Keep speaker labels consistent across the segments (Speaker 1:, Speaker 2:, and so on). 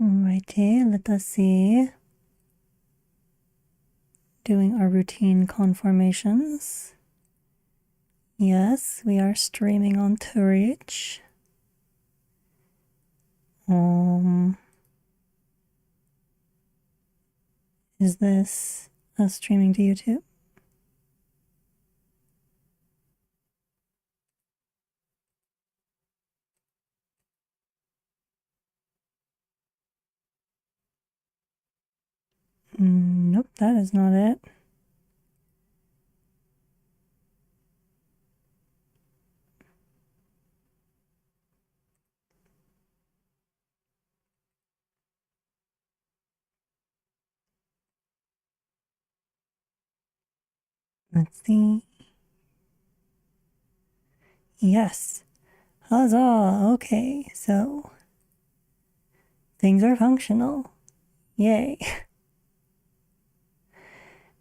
Speaker 1: Alrighty, let us see. Doing our routine conformations. Yes, we are streaming on Twitch. Is this us streaming to YouTube? Nope, that is not it. Let's see. Yes. Huzzah! Okay, so things are functional. Yay.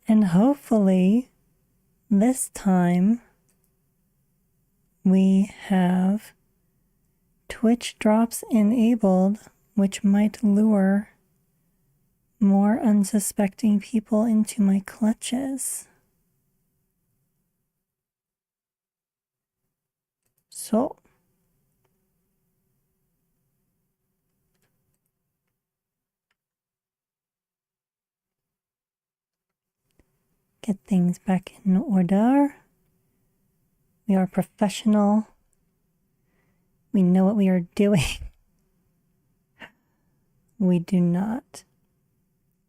Speaker 1: And hopefully this time we have Twitch drops enabled, which might lure more unsuspecting people into my clutches. So, get things back in order. We are professional. We know what we are doing. We do not.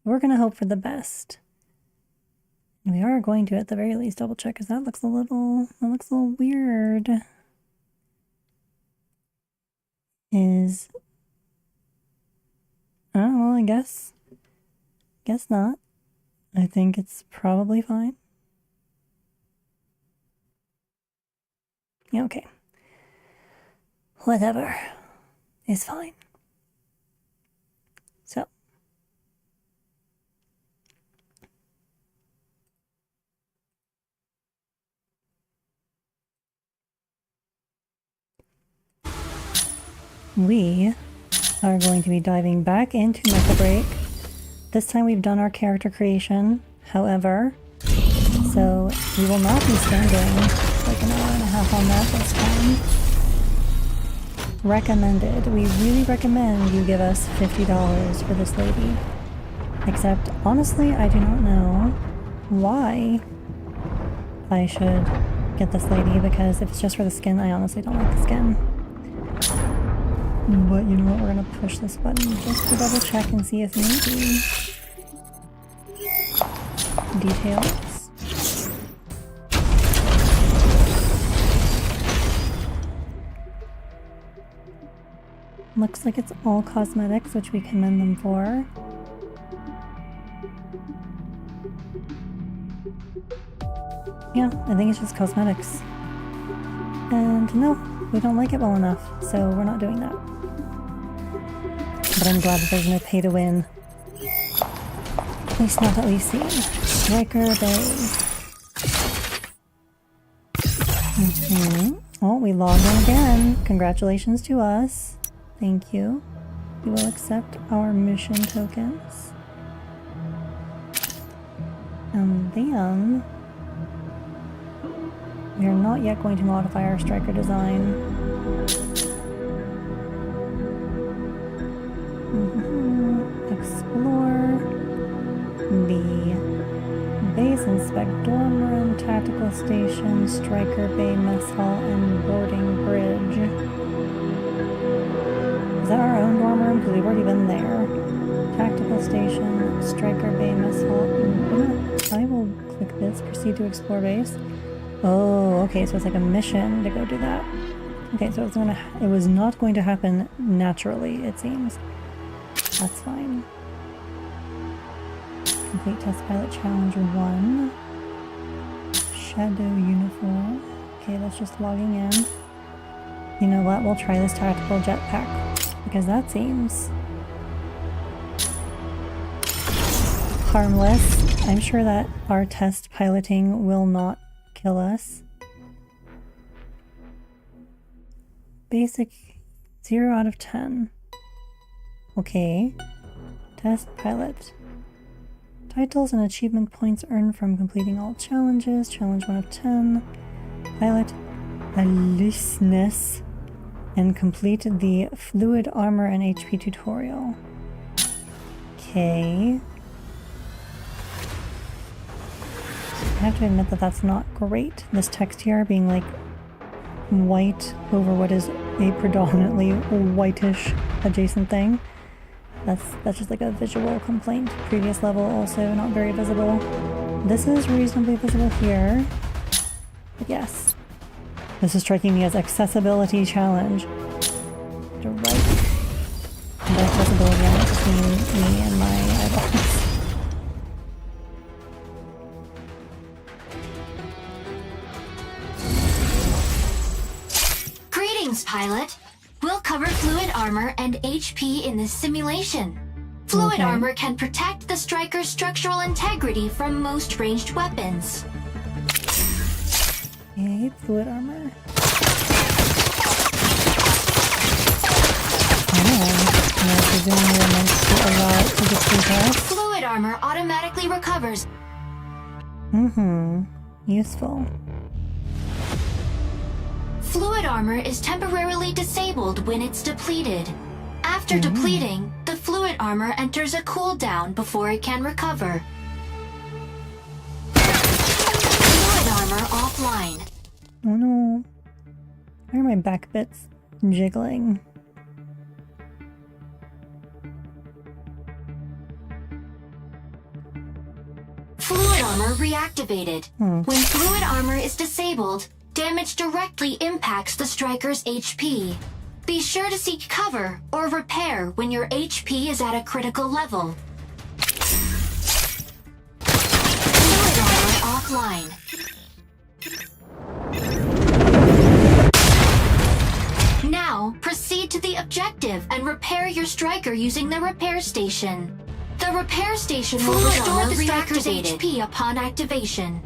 Speaker 1: We're going to hope for the best. We are going to, at the very least, double check because that looks a little weird. Well, I guess not. I think it's probably fine. Yeah, okay. Whatever is fine. So. We are going to be diving back into Mecha Break. This time we've done our character creation, however, so we will not be spending like an hour and a half on that this time. Recommended. We really recommend you give us $50 for this lady. Except, honestly, I do not know why I should get this lady, because if it's just for the skin, I honestly don't like the skin. But you know what, we're gonna push this button just to double check and see if maybe details. Looks like it's all cosmetics, which we commend them for. Yeah, I think it's just cosmetics. And no, we don't like it well enough, so we're not doing that. But I'm glad that there's no pay to win. At least not that we've seen. Striker Bay. Oh, we logged in again. Congratulations to us. Thank you. We will accept our mission tokens. And then we are not yet going to modify our striker design. Explore the base, inspect dorm room, tactical station, striker bay, mess hall, and boarding bridge. Is that our own dorm room? Because we've already been there. Tactical station, striker bay, mess hall. I will click this, proceed to explore base. Oh, okay, so it's like a mission to go do that. Okay, so it was not going to happen naturally, it seems. That's fine. Complete test pilot challenge 1. Shadow uniform. Okay, that's just logging in. You know what? We'll try this tactical jetpack because that seems harmless. I'm sure that our test piloting will not kill us. Basic 0 out of 10. Okay. Test pilot. Titles and achievement points earned from completing all challenges. Challenge 1 of 10. Pilot Aloysius and complete the fluid armor and HP tutorial. Okay. I have to admit that that's not great. This text here being like white over what is a predominantly whitish adjacent thing. That's just like a visual complaint. Previous level also not very visible. This is reasonably visible here. But yes. This is striking me as accessibility challenge. The right. And by accessibility, I just mean me and my eyeballs.
Speaker 2: Greetings, pilot. We'll cover fluid armor and HP in this simulation. Fluid armor can protect the striker's structural integrity from most ranged weapons.
Speaker 1: Okay, fluid armor. I presume you're meant to allow it to defeat us.
Speaker 2: Fluid armor automatically recovers.
Speaker 1: Useful.
Speaker 2: Fluid armor is temporarily disabled when it's depleted. After depleting, the fluid armor enters a cooldown before it can recover. Fluid armor offline.
Speaker 1: Oh no. Why are my back bits jiggling?
Speaker 2: Fluid armor reactivated. When fluid armor is disabled, damage directly impacts the striker's HP. Be sure to seek cover or repair when your HP is at a critical level. Fluid armor offline. Now, proceed to the objective and repair your striker using the repair station. The repair station will restore the striker's HP upon activation.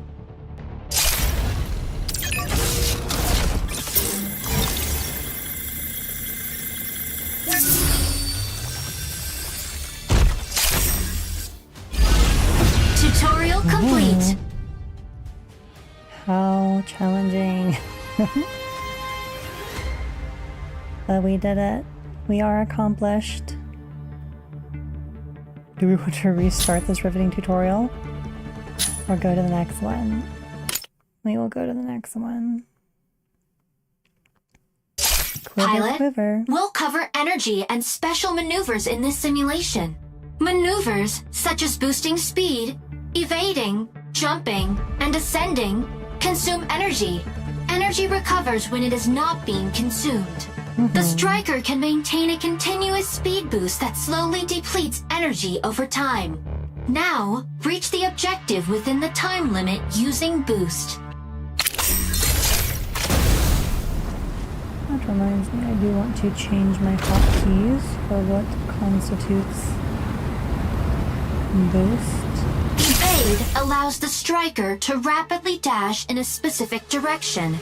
Speaker 2: Tutorial complete.
Speaker 1: How challenging. But we did it. We are accomplished. Do we want to restart this riveting tutorial? Or go to the next one? We will go to the next one. Quiver,
Speaker 2: Pilot,
Speaker 1: quiver.
Speaker 2: we'll cover energy and special maneuvers in this simulation. Maneuvers such as boosting speed, evading, jumping, and ascending consume energy. Energy recovers when it is not being consumed. The striker can maintain a continuous speed boost that slowly depletes energy over time. Now, reach the objective within the time limit using boost.
Speaker 1: That reminds me, I do want to change my hotkeys for what constitutes boost.
Speaker 2: Evade allows the striker to rapidly dash in a specific direction.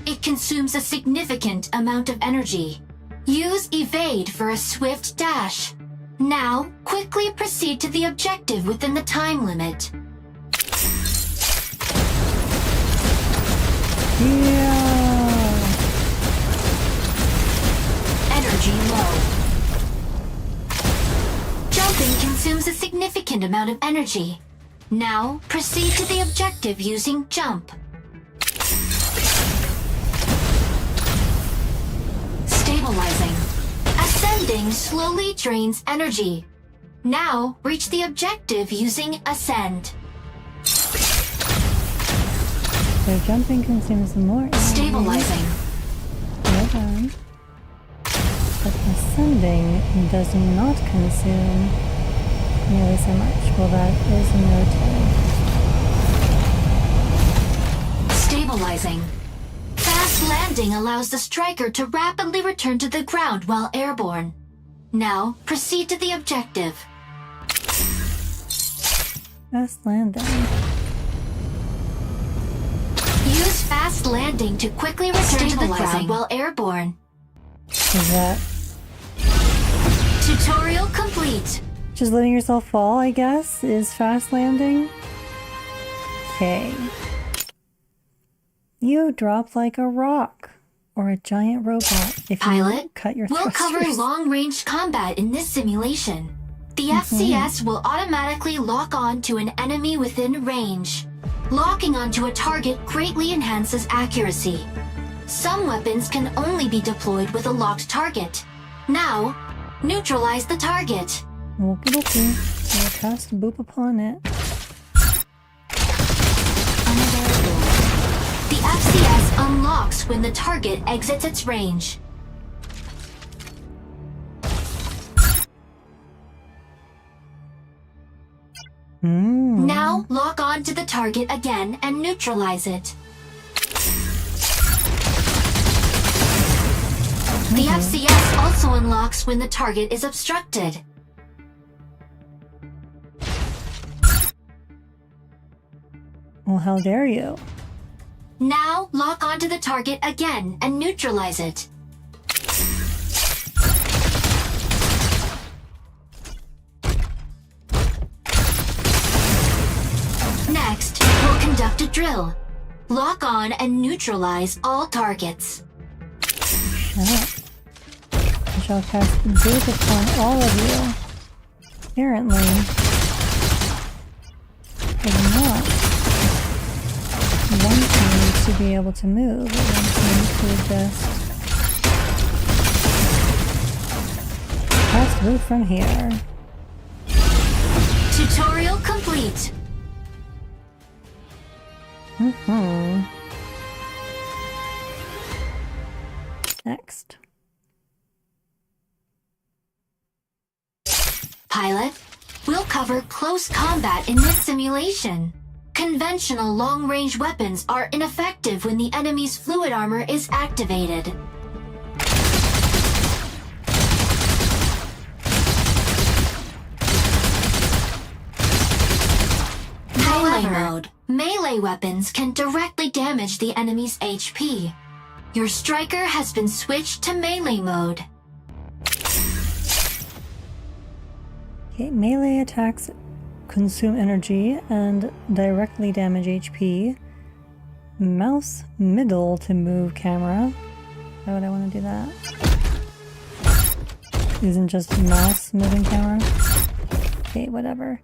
Speaker 2: It consumes a significant amount of energy. Use evade for a swift dash. Now, quickly proceed to the objective within the time limit.
Speaker 1: Yeah.
Speaker 2: Energy low. Jumping consumes a significant amount of energy. Now, proceed to the objective using jump. Stabilizing. Ascending slowly drains energy. Now, reach the objective using ascend.
Speaker 1: So jumping consumes more energy.
Speaker 2: Stabilizing.
Speaker 1: Well done. But ascending does not consume nearly so much. Well, that is noted.
Speaker 2: Stabilizing. Fast landing allows the striker to rapidly return to the ground while airborne. Now, proceed to the objective.
Speaker 1: Fast landing.
Speaker 2: Use fast landing to quickly return to the ground while airborne.
Speaker 1: Is that
Speaker 2: Tutorial complete.
Speaker 1: Just letting yourself fall, I guess, is fast landing. Okay. You drop like a rock or a giant robot if
Speaker 2: Pilot,
Speaker 1: you cut your
Speaker 2: we'll
Speaker 1: thrusters.
Speaker 2: cover long-range combat in this simulation. The FCS will automatically lock on to an enemy within range. Locking onto a target greatly enhances accuracy. Some weapons can only be deployed with a locked target. Now, neutralize the target.
Speaker 1: Okie dokie. We'll cast boop upon it.
Speaker 2: Unavailable. The FCS unlocks when the target exits its range. Now, lock on to the target again and neutralize it. The FCS also unlocks when the target is obstructed.
Speaker 1: Well, how dare you?
Speaker 2: Now, lock onto the target again and neutralize it. Next, we'll conduct a drill. Lock on and neutralize all targets.
Speaker 1: Shut up. I shall cast boop upon all of you. Apparently, there's not one team to be able to move, but one team to just cast boop from here.
Speaker 2: Tutorial complete.
Speaker 1: Next.
Speaker 2: Pilot, we'll cover close combat in this simulation. Conventional long-range weapons are ineffective when the enemy's fluid armor is activated. Melee mode. Melee weapons can directly damage the enemy's HP. Your striker has been switched to melee mode.
Speaker 1: Okay, melee attacks consume energy and directly damage HP. Mouse middle to move camera. Why would I want to do that? Isn't just mouse moving camera? Okay, whatever.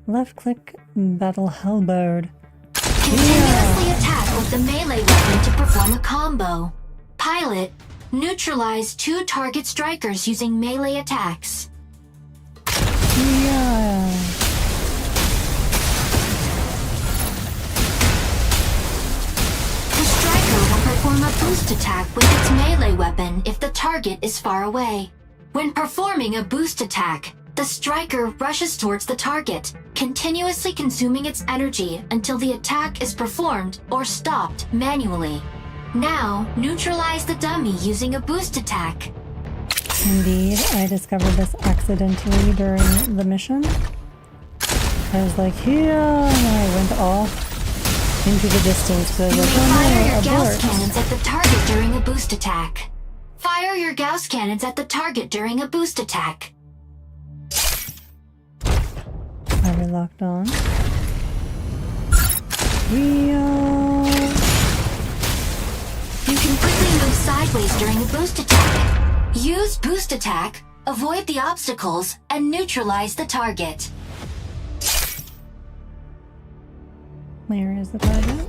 Speaker 1: Left click battle halberd.
Speaker 2: Continuously attack with the melee weapon to perform a combo. Pilot, neutralize 2 target strikers using melee attacks.
Speaker 1: Yeah.
Speaker 2: The striker will perform a boost attack with its melee weapon if the target is far away. When performing a boost attack, the striker rushes towards the target, continuously consuming its energy until the attack is performed or stopped manually. Now, neutralize the dummy using a boost attack.
Speaker 1: Indeed, I discovered this accidentally during the mission. I was like, yeah, and then I went off into the distance because I was
Speaker 2: You
Speaker 1: like,
Speaker 2: may fire
Speaker 1: oh
Speaker 2: your
Speaker 1: no,
Speaker 2: Gauss
Speaker 1: abort.
Speaker 2: cannons at the target during a boost attack. Fire your Gauss cannons at the target during a boost attack.
Speaker 1: Are we locked on?
Speaker 2: You can quickly move sideways during a boost attack. Use boost attack, avoid the obstacles, and neutralize the target.
Speaker 1: Where is the target?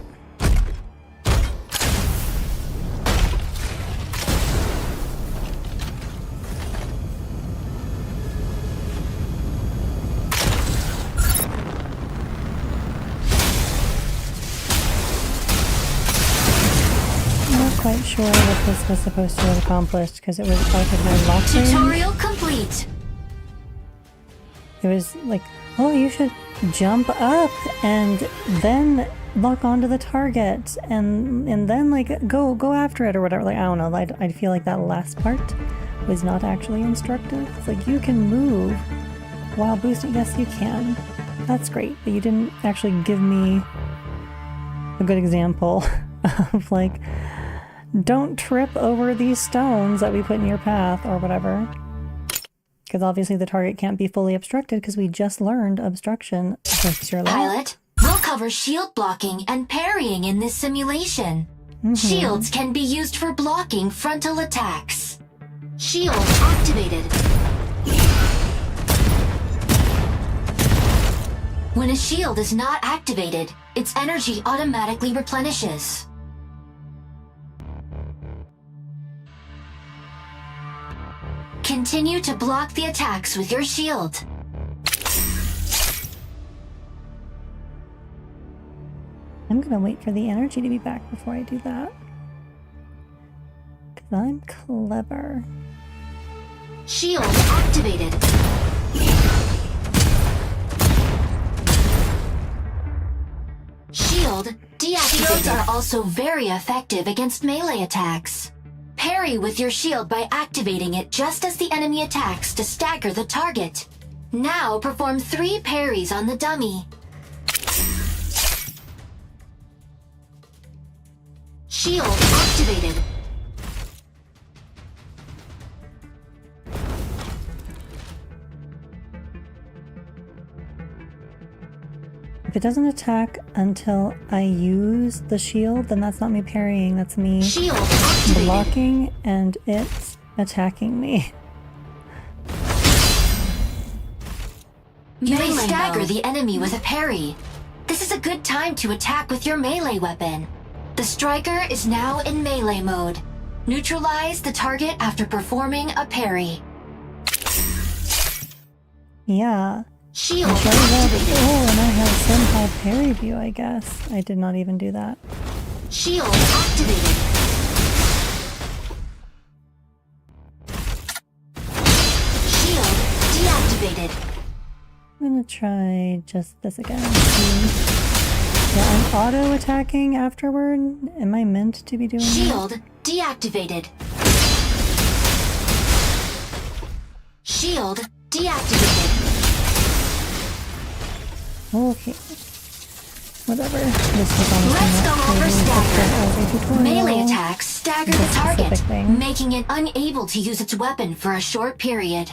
Speaker 1: Quite sure what this was supposed to have accomplished because it was out of my lock range.
Speaker 2: Tutorial complete.
Speaker 1: It was like, oh, you should jump up and then lock onto the target and then like go after it or whatever. Like I don't know. I feel like that last part was not actually instructive. It's like you can move while boosting. Yes, you can. That's great, but you didn't actually give me a good example of like, don't trip over these stones that we put in your path or whatever. Because obviously the target can't be fully obstructed because we just learned obstruction affects your life.
Speaker 2: Pilot, we'll cover shield blocking and parrying in this simulation. Shields can be used for blocking frontal attacks. Shield activated. When a shield is not activated, its energy automatically replenishes. Continue to block the attacks with your shield.
Speaker 1: I'm gonna wait for the energy to be back before I do that. Because I'm clever.
Speaker 2: Shield activated. Shield deactivated. Shields are also very effective against melee attacks. Parry with your shield by activating it just as the enemy attacks to stagger the target. Now perform 3 parries on the dummy. Shield activated.
Speaker 1: If it doesn't attack until I use the shield, then that's not me parrying, that's me
Speaker 2: Shield activated.
Speaker 1: blocking and it's attacking me.
Speaker 2: You may stagger the enemy with a parry. This is a good time to attack with your melee weapon. The striker is now in melee mode. Neutralize the target after performing a parry.
Speaker 1: Yeah.
Speaker 2: Shield
Speaker 1: Very well.
Speaker 2: activated.
Speaker 1: Oh, and I have somehow parry view, I guess. I did not even do that.
Speaker 2: Shield activated. Shield deactivated.
Speaker 1: I'm gonna try just this again. Yeah, I'm auto-attacking afterward. Am I meant to be doing that?
Speaker 2: Shield deactivated. Shield deactivated.
Speaker 1: Okay. Whatever. This was honestly
Speaker 2: Let's
Speaker 1: not
Speaker 2: go over
Speaker 1: really
Speaker 2: stagger.
Speaker 1: as a tutorial.
Speaker 2: Melee attacks stagger the
Speaker 1: This
Speaker 2: target,
Speaker 1: specific thing.
Speaker 2: making it unable to use its weapon for a short period.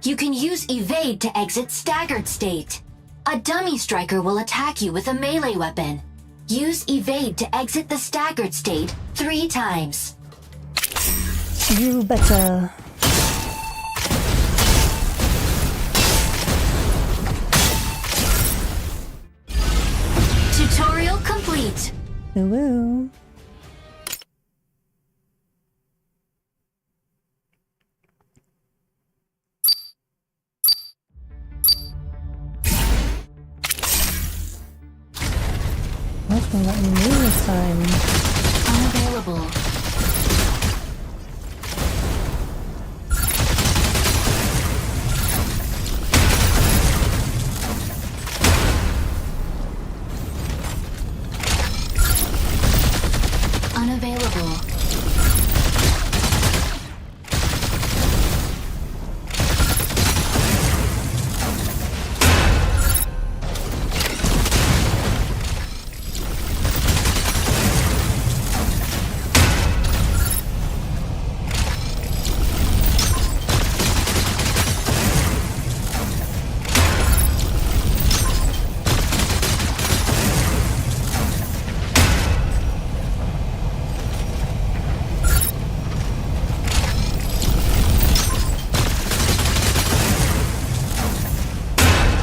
Speaker 2: You can use evade to exit staggered state. A dummy striker will attack you with a melee weapon. Use evade to exit the staggered state 3 times.
Speaker 1: You betcha.
Speaker 2: Tutorial complete.
Speaker 1: Ooh. What's gonna let me move this time?
Speaker 2: Unavailable. Unavailable.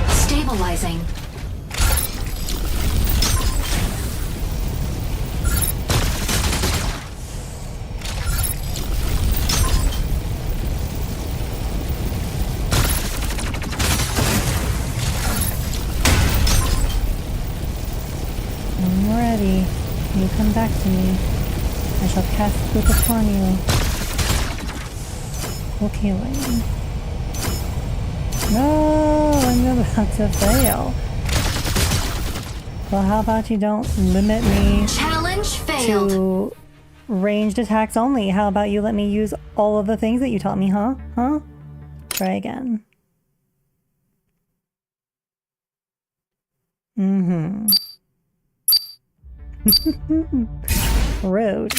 Speaker 2: Stabilizing.
Speaker 1: I'm ready. You come back to me. I shall cast spook upon you. Okay, Lane. No, I'm about to fail. Well, how about you don't limit me
Speaker 2: Challenge failed.
Speaker 1: to ranged attacks only? How about you let me use all of the things that you taught me, huh? Huh? Try again. Mm-hmm. Rude.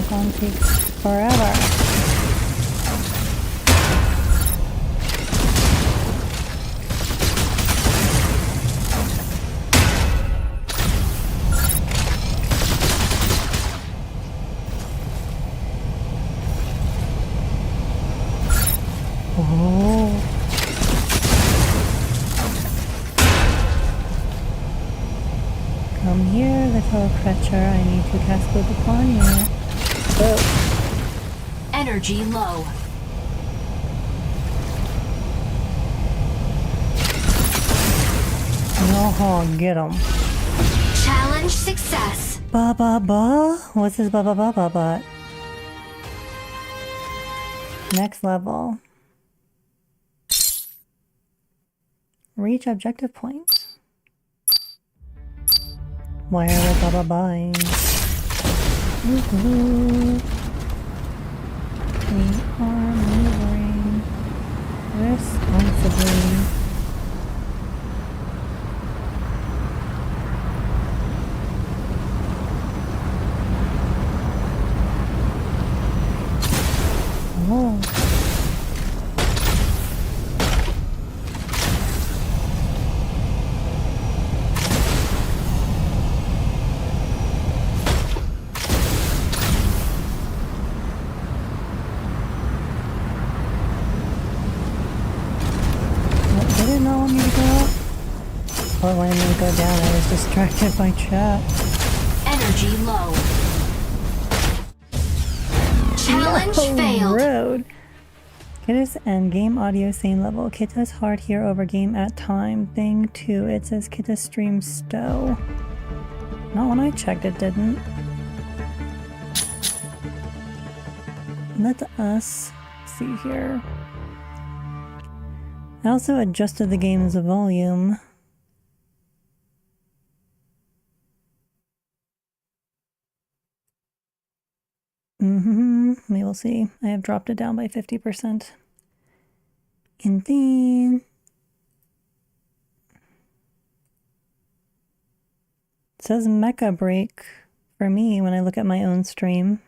Speaker 1: lock-on takes forever. Oh. Come here, little creature. I need to cast Boop upon you. Oh.
Speaker 2: Energy low.
Speaker 1: Oh, get him.
Speaker 2: Challenge success.
Speaker 1: Ba ba ba? What's this ba ba ba ba ba? Next level. Reach objective point. Why are we ba ba buying? We are maneuvering responsibly. Oh. Did it not want me to go up? Or wanted me to go down? I was distracted by chat.
Speaker 2: Energy low. Challenge failed.
Speaker 1: Rude. Kita's end game audio same level. Kita's hard here over game at time. Thing 2. It says Kita stream stow. Not when I checked, it didn't. Let us see here. I also adjusted the game's volume. We will see. I have dropped it down by 50%. And then it says Mecha Break for me when I look at my own stream.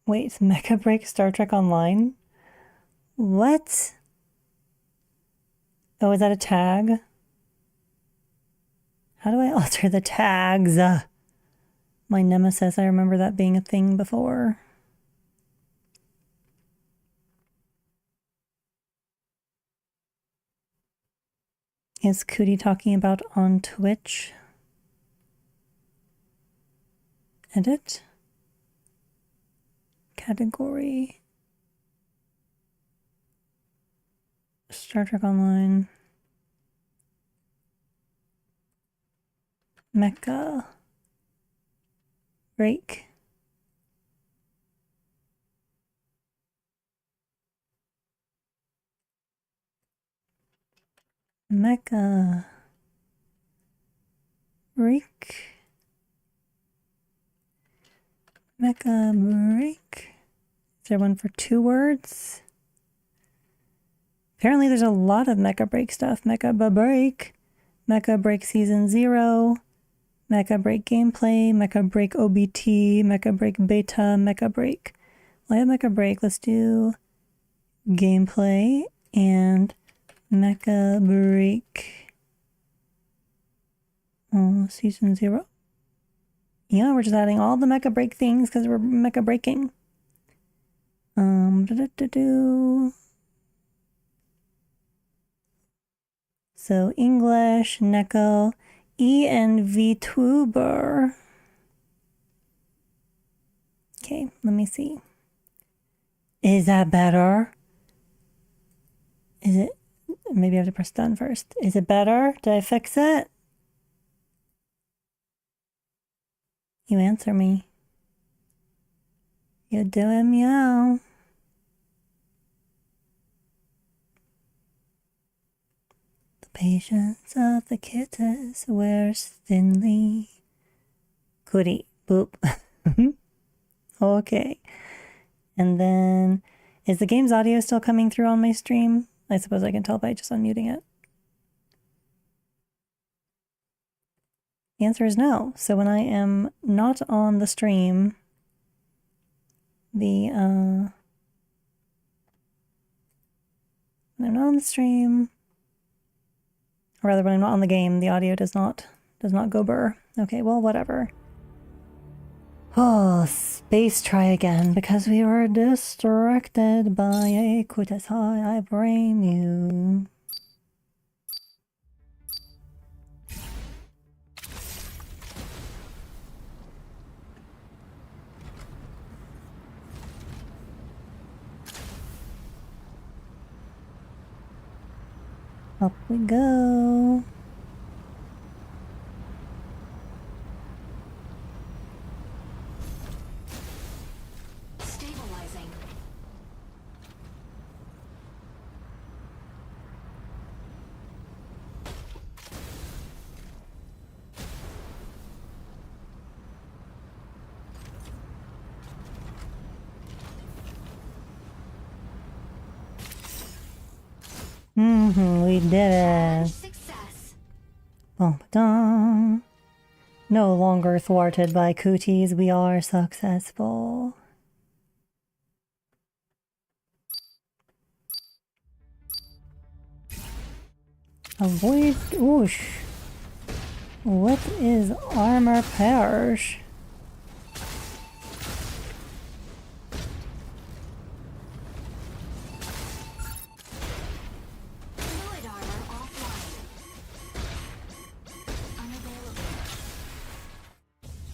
Speaker 1: Wait, it's Mecha Break Star Trek Online? What? Oh, is that a tag? How do I alter the tags? My nemesis, I remember that being a thing before. Is Cootie talking about on Twitch? Edit? Category. Star Trek Online. Mecha Break. Mecha Break. Mecha Break. Is there one for 2 words? Apparently there's a lot of Mecha Break stuff. Mecha Break. Mecha Break Season 0. Mecha Break Gameplay. Mecha Break OBT. Mecha Break Beta. Mecha Break. Well, I have Mecha Break. Let's do Gameplay and Mecha Break. Season 0. Yeah, we're just adding all the Mecha Break things because we're Mecha Breaking. So English, Neko, E and VTuber. Okay, let me see. Is that better? Is it? Maybe I have to press done first. Is it better? Did I fix it? You answer me. You doing meow. The patience of the kittens wears thinly. Goody. Boop. Okay. And then Is the game's audio still coming through on my stream? I suppose I can tell by just unmuting it. The answer is no. So when I am not on the stream, when I'm not on the stream, or rather when I'm not on the game, the audio does not go burr. Okay, well, whatever. Oh, space try again, because we were distracted by a kutasai, I blame you. Up we go.
Speaker 2: Stabilizing.
Speaker 1: We did it.
Speaker 2: Success.
Speaker 1: Bum-ba-dum. No longer thwarted by cooties, we are successful. Avoid whoosh. What is armor purge?
Speaker 2: Fluid armor offline. Unavailable.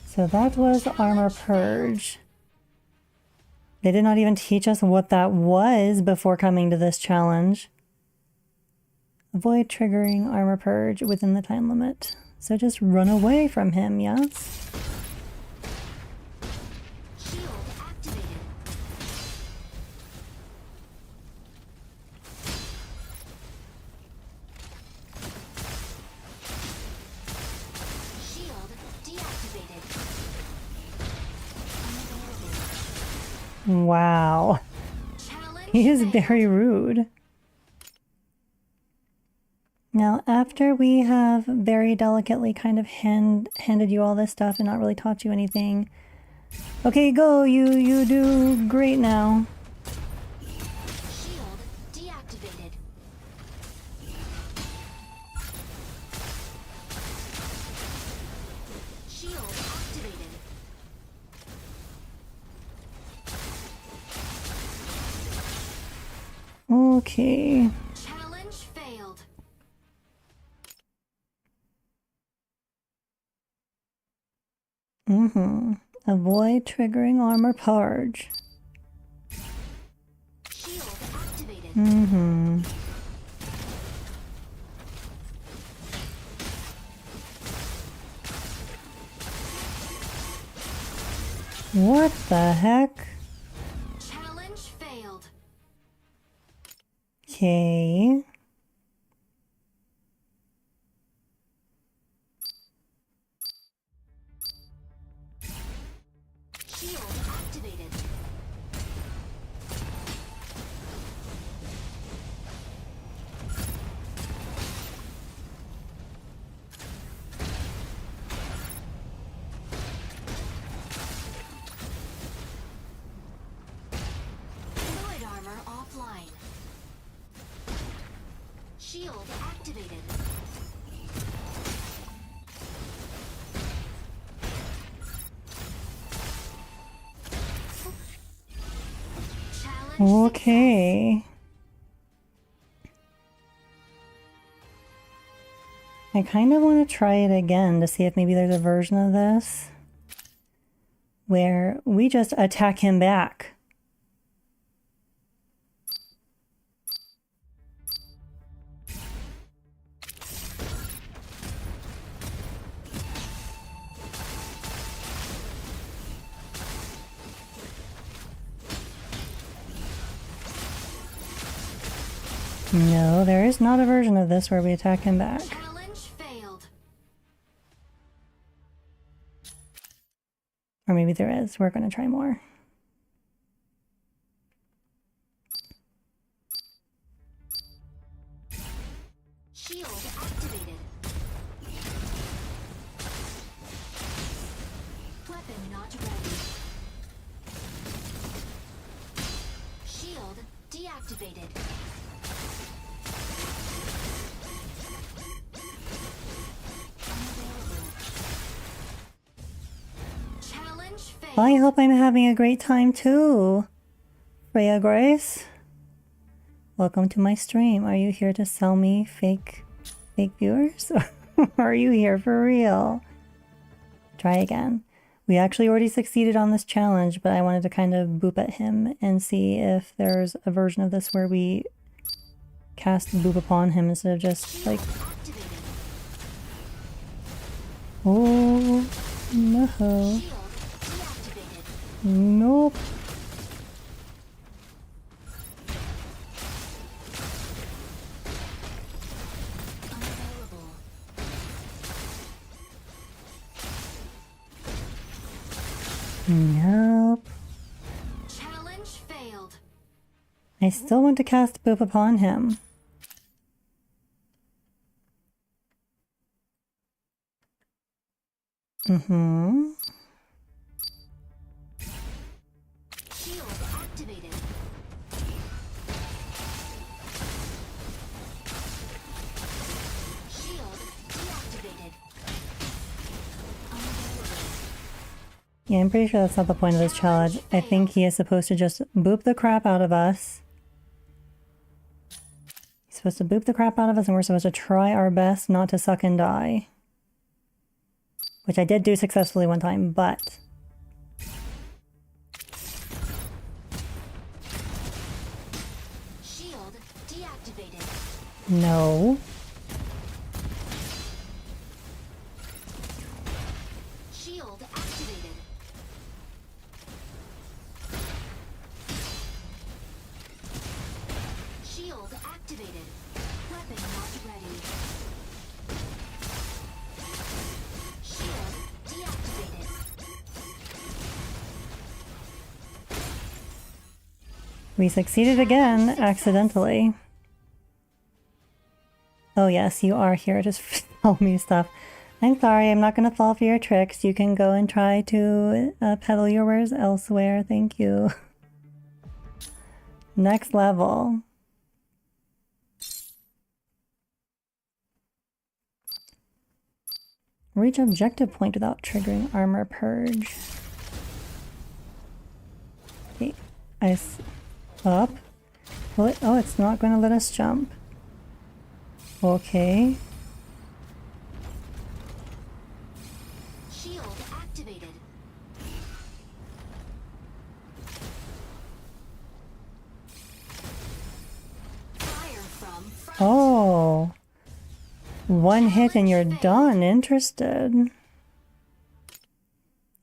Speaker 1: So that was armor purge. They did not even teach us what that was before coming to this challenge. Avoid triggering armor purge within the time limit. So just run away from him, yes?
Speaker 2: Shield activated. Shield deactivated. Unavailable.
Speaker 1: Wow.
Speaker 2: Challenge
Speaker 1: He is
Speaker 2: failed.
Speaker 1: very rude. Now, after we have very delicately kind of handed you all this stuff and not really taught you anything. Okay, go, you do great now.
Speaker 2: Shield deactivated. Shield activated.
Speaker 1: Okay.
Speaker 2: Challenge failed.
Speaker 1: Avoid triggering armor purge.
Speaker 2: Shield activated.
Speaker 1: What the heck?
Speaker 2: Challenge failed.
Speaker 1: Okay.
Speaker 2: Shield activated. Fluid armor offline. Shield activated. Challenge
Speaker 1: Okay. I kind of want to try it again to see if maybe there's a version of this where we just attack him back. No, there is not a version of this where we attack him back.
Speaker 2: Challenge failed.
Speaker 1: Or maybe there is. We're going to try more.
Speaker 2: deactivated. Challenge failed.
Speaker 1: I hope I'm having a great time too. Freya Grace, welcome to my stream. Are you here to sell me fake viewers? Or are you here for real? Try again. We actually already succeeded on this challenge, but I wanted to kind of boop at him and see if there's a version of this where we cast boop upon him instead of just like... Oh, no. Nope. Nope.
Speaker 2: Challenge failed.
Speaker 1: I still want to cast boop upon him. Mm-hmm.
Speaker 2: Shield activated. Shield deactivated.
Speaker 1: Yeah, I'm pretty sure that's not the point of this challenge. I think he is supposed to just boop the crap out of us. He's supposed to boop the crap out of us and we're supposed to try our best not to suck and die. Which I did do successfully one time, but...
Speaker 2: Shield deactivated.
Speaker 1: No.
Speaker 2: Shield activated. Shield activated. Weapon not ready. Shield deactivated.
Speaker 1: We succeeded again, accidentally. Oh yes, you are here to tell me stuff. I'm sorry, I'm not going to fall for your tricks. You can go and try to peddle your wares elsewhere. Thank you. Next level. Reach objective point without triggering armor purge. Okay, up. Will it? Oh, it's not going to let us jump. Okay.
Speaker 2: Shield activated. Fire from front.
Speaker 1: Oh. One hit and you're done. Interested.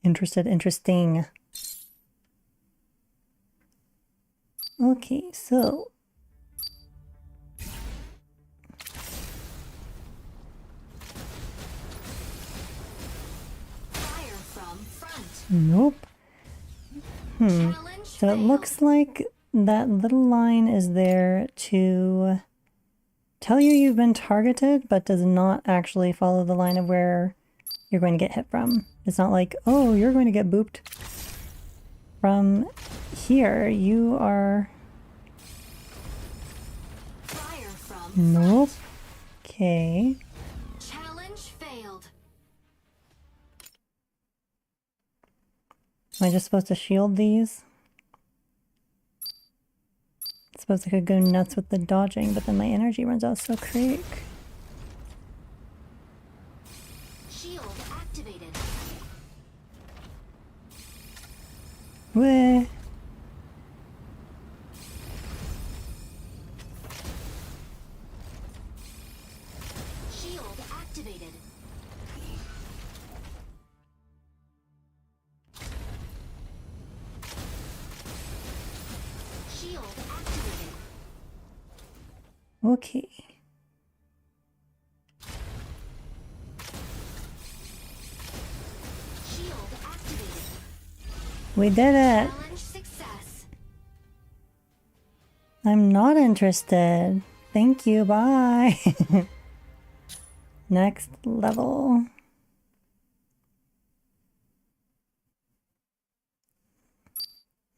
Speaker 1: Interesting. Okay, so...
Speaker 2: Fire from front.
Speaker 1: Nope.
Speaker 2: Challenge
Speaker 1: So it
Speaker 2: failed.
Speaker 1: looks like that little line is there to tell you you've been targeted, but does not actually follow the line of where you're going to get hit from. It's not like, oh, you're going to get booped from here. You are...
Speaker 2: Fire from
Speaker 1: Nope. Okay.
Speaker 2: Challenge failed.
Speaker 1: Am I just supposed to shield these? I suppose I could go nuts with the dodging, but then my energy runs out so quick.
Speaker 2: Shield activated.
Speaker 1: Weh.
Speaker 2: Shield activated. Shield activated.
Speaker 1: Okay.
Speaker 2: Shield activated.
Speaker 1: We did it!
Speaker 2: Challenge success.
Speaker 1: I'm not interested. Thank you, bye! Next level.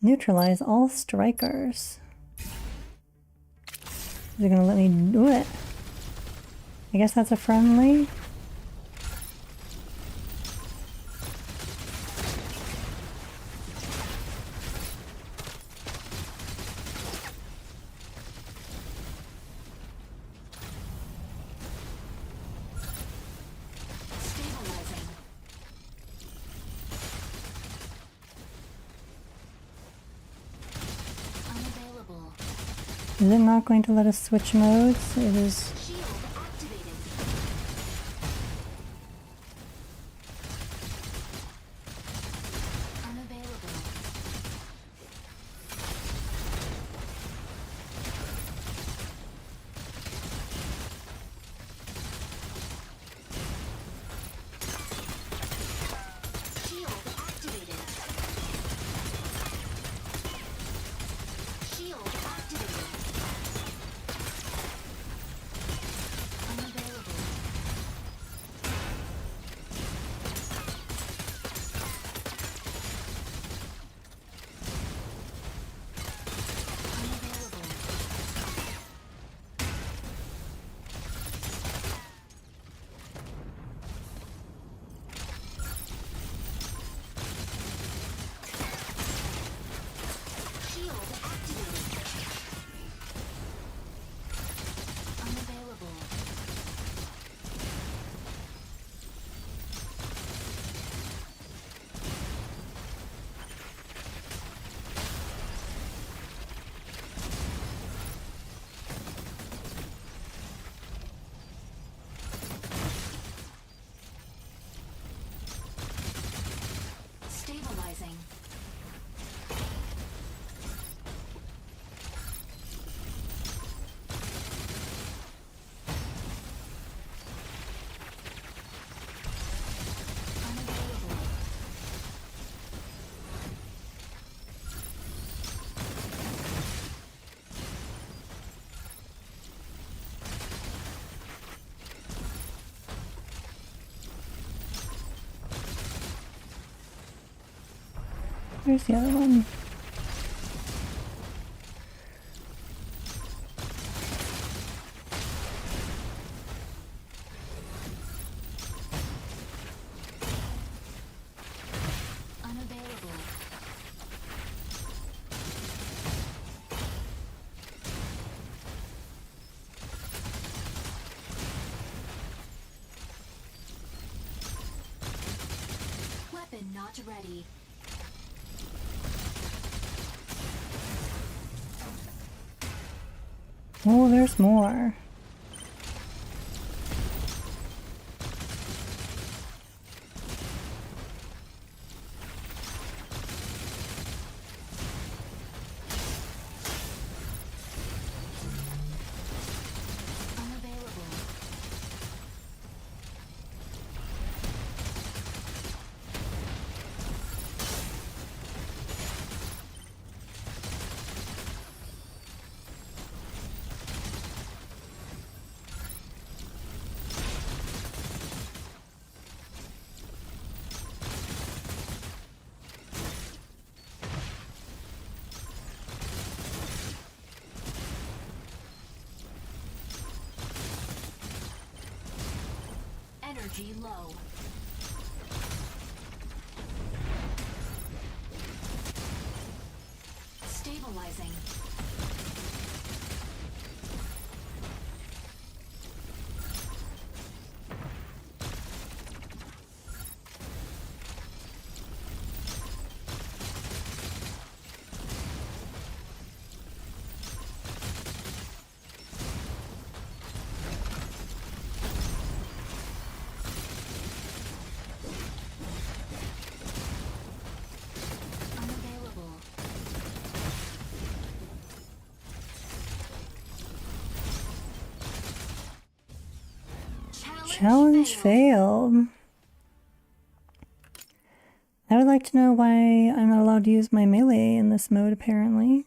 Speaker 1: Neutralize all strikers. Is it gonna let me do it? I guess that's a friendly.
Speaker 2: Stabilizing. Unavailable.
Speaker 1: Is it not going to let us switch modes? It is.
Speaker 2: Shield activated. Unavailable. Shield activated. Shield activated. Unavailable. Unavailable. Shield activated. Unavailable. Stabilizing. Unavailable.
Speaker 1: Where's the other one?
Speaker 2: Unavailable. Weapon not ready.
Speaker 1: Oh, there's more.
Speaker 2: Unavailable. Energy low. Stabilizing. Unavailable.
Speaker 1: Challenge failed. I would like to know why I'm not allowed to use my melee in this mode, apparently.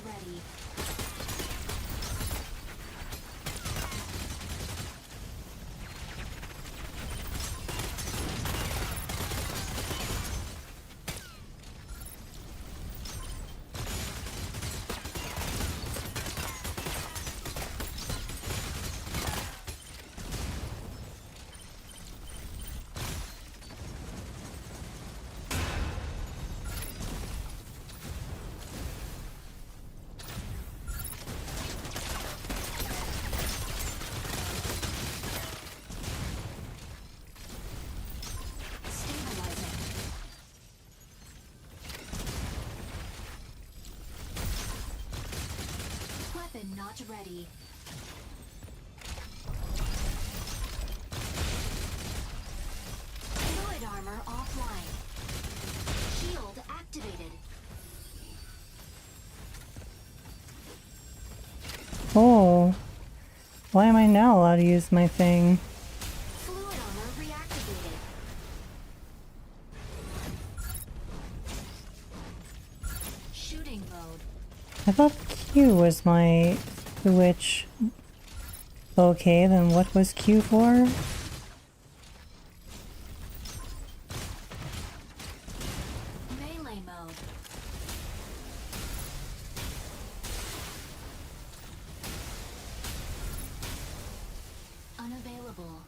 Speaker 2: ready. Weapon not ready. Fluid armor offline. Shield activated.
Speaker 1: Oh. Why am I now allowed to use my thing?
Speaker 2: Fluid armor reactivated. Shooting mode.
Speaker 1: I thought Q was my switch. Okay, then what was Q for?
Speaker 2: Melee mode. Unavailable.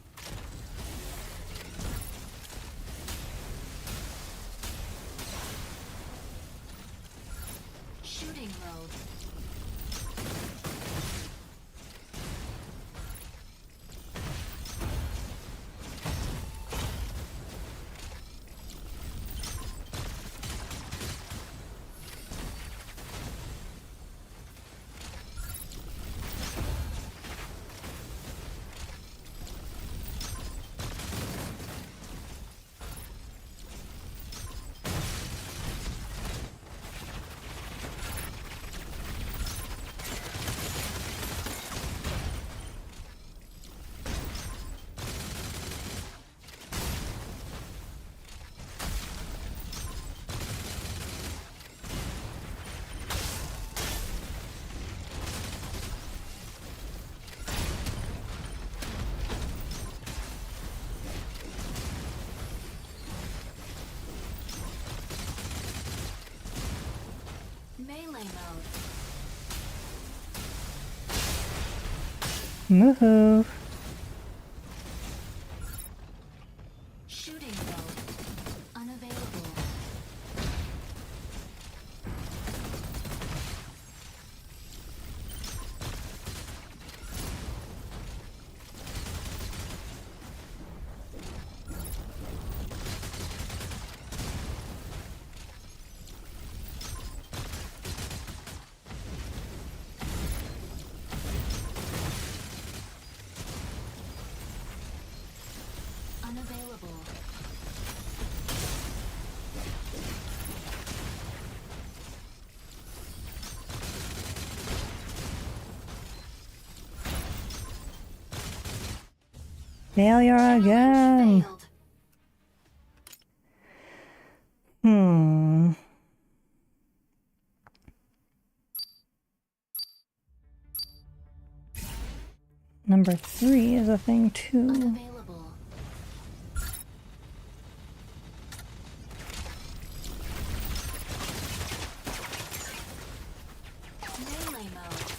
Speaker 2: Shooting mode. Melee mode.
Speaker 1: Woohoo!
Speaker 2: Shooting mode. Unavailable. Unavailable.
Speaker 1: Failure
Speaker 2: Challenge
Speaker 1: again!
Speaker 2: failed.
Speaker 1: Number 3 is a thing too.
Speaker 2: Unavailable. Melee mode.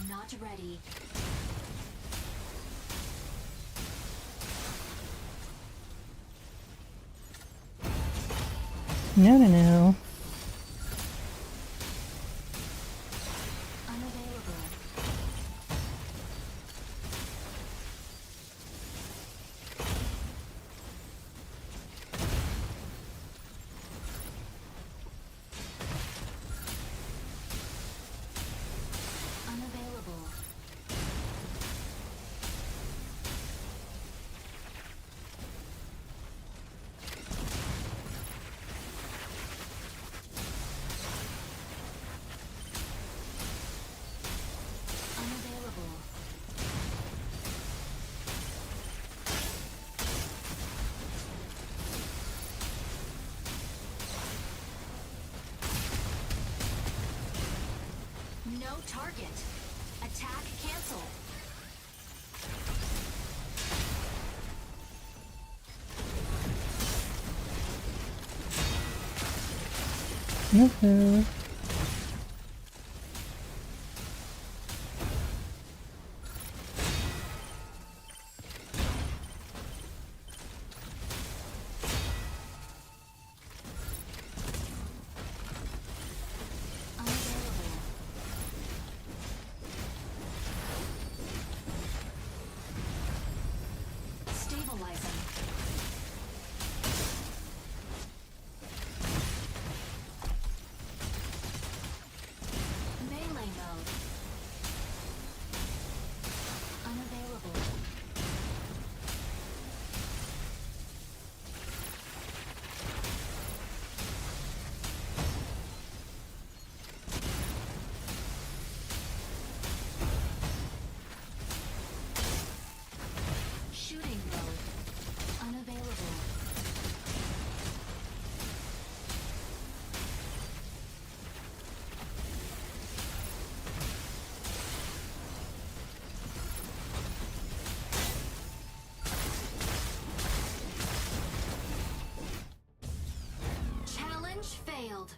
Speaker 2: not ready.
Speaker 1: No, no, no.
Speaker 2: Unavailable. Unavailable. Unavailable. No target. Attack cancel.
Speaker 1: Yoo-hoo.
Speaker 2: Unavailable. Stabilizing. Melee mode. Unavailable. Shooting mode. Unavailable. Challenge failed.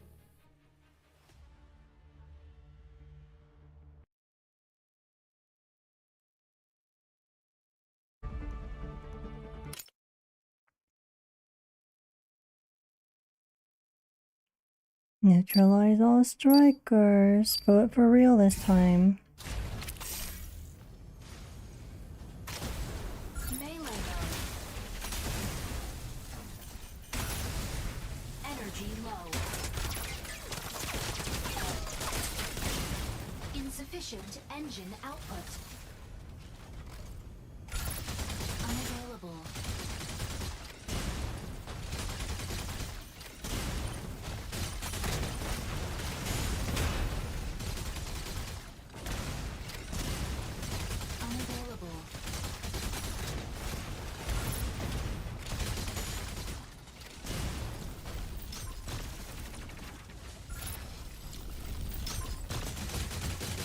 Speaker 1: Neutralize all strikers, but for real this time.
Speaker 2: Melee mode. Energy low. Insufficient engine output. Unavailable. Unavailable.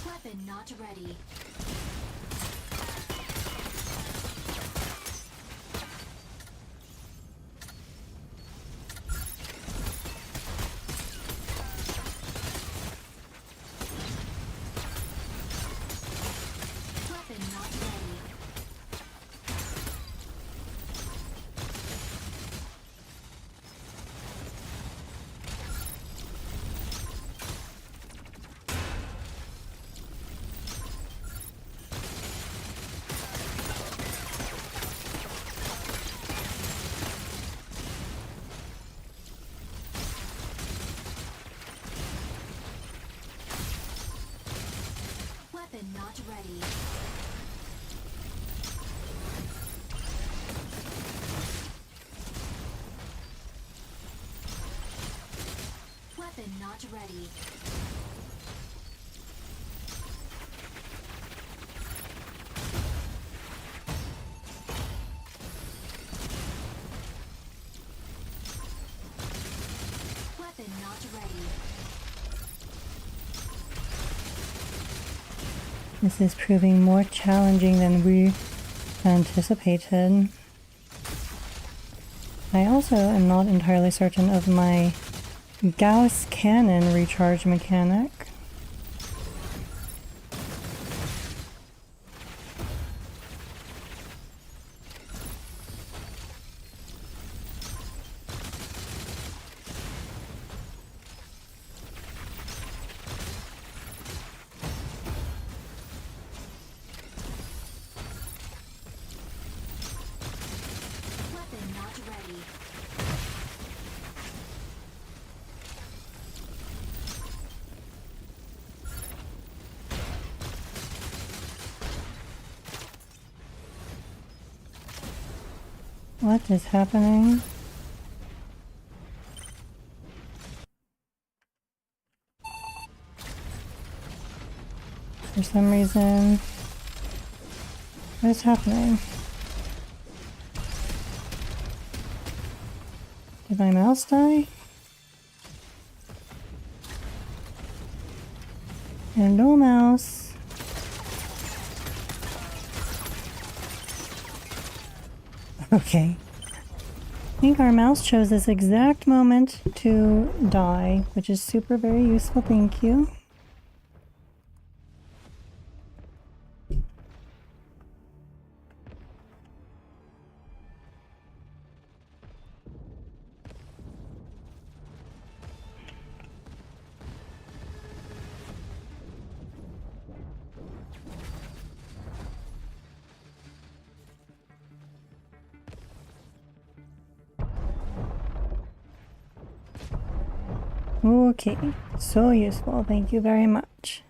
Speaker 2: Weapon not ready. Weapon not ready. Weapon not ready. Weapon not ready. Weapon not ready.
Speaker 1: This is proving more challenging than we anticipated. I also am not entirely certain of my Gauss cannon recharge mechanic. What is happening? For some reason... What is happening? Did my mouse die? Hello, mouse. Okay. I think our mouse chose this exact moment to die, which is super very useful, thank you. Okay, so useful, thank you very much.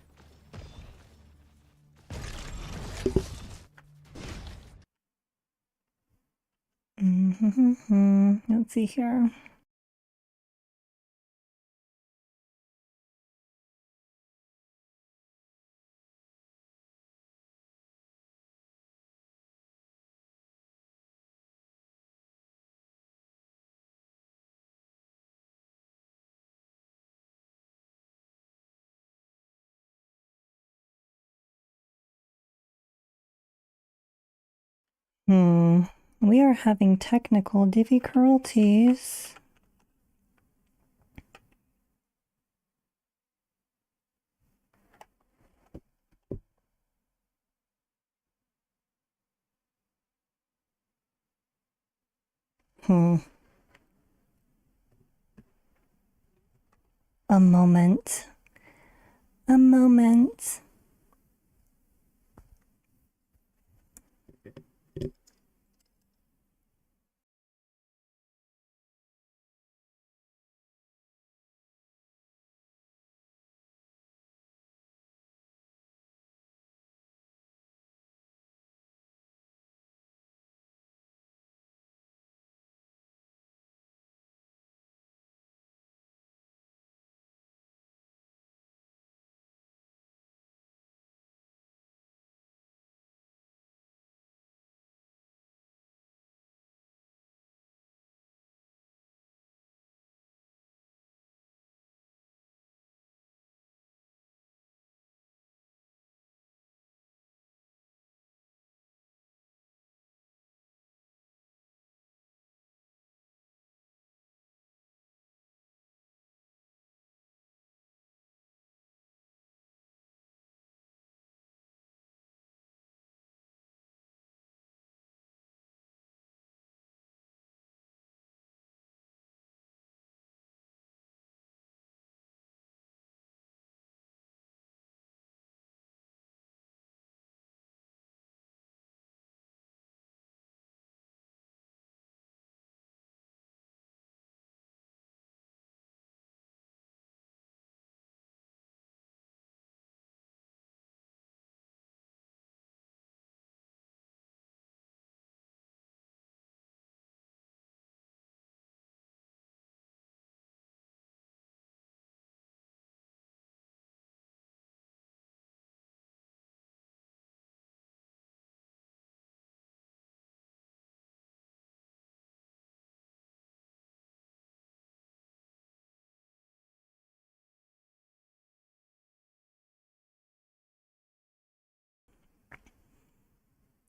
Speaker 1: Let's see here. We are having technical difficulties. A moment. A moment.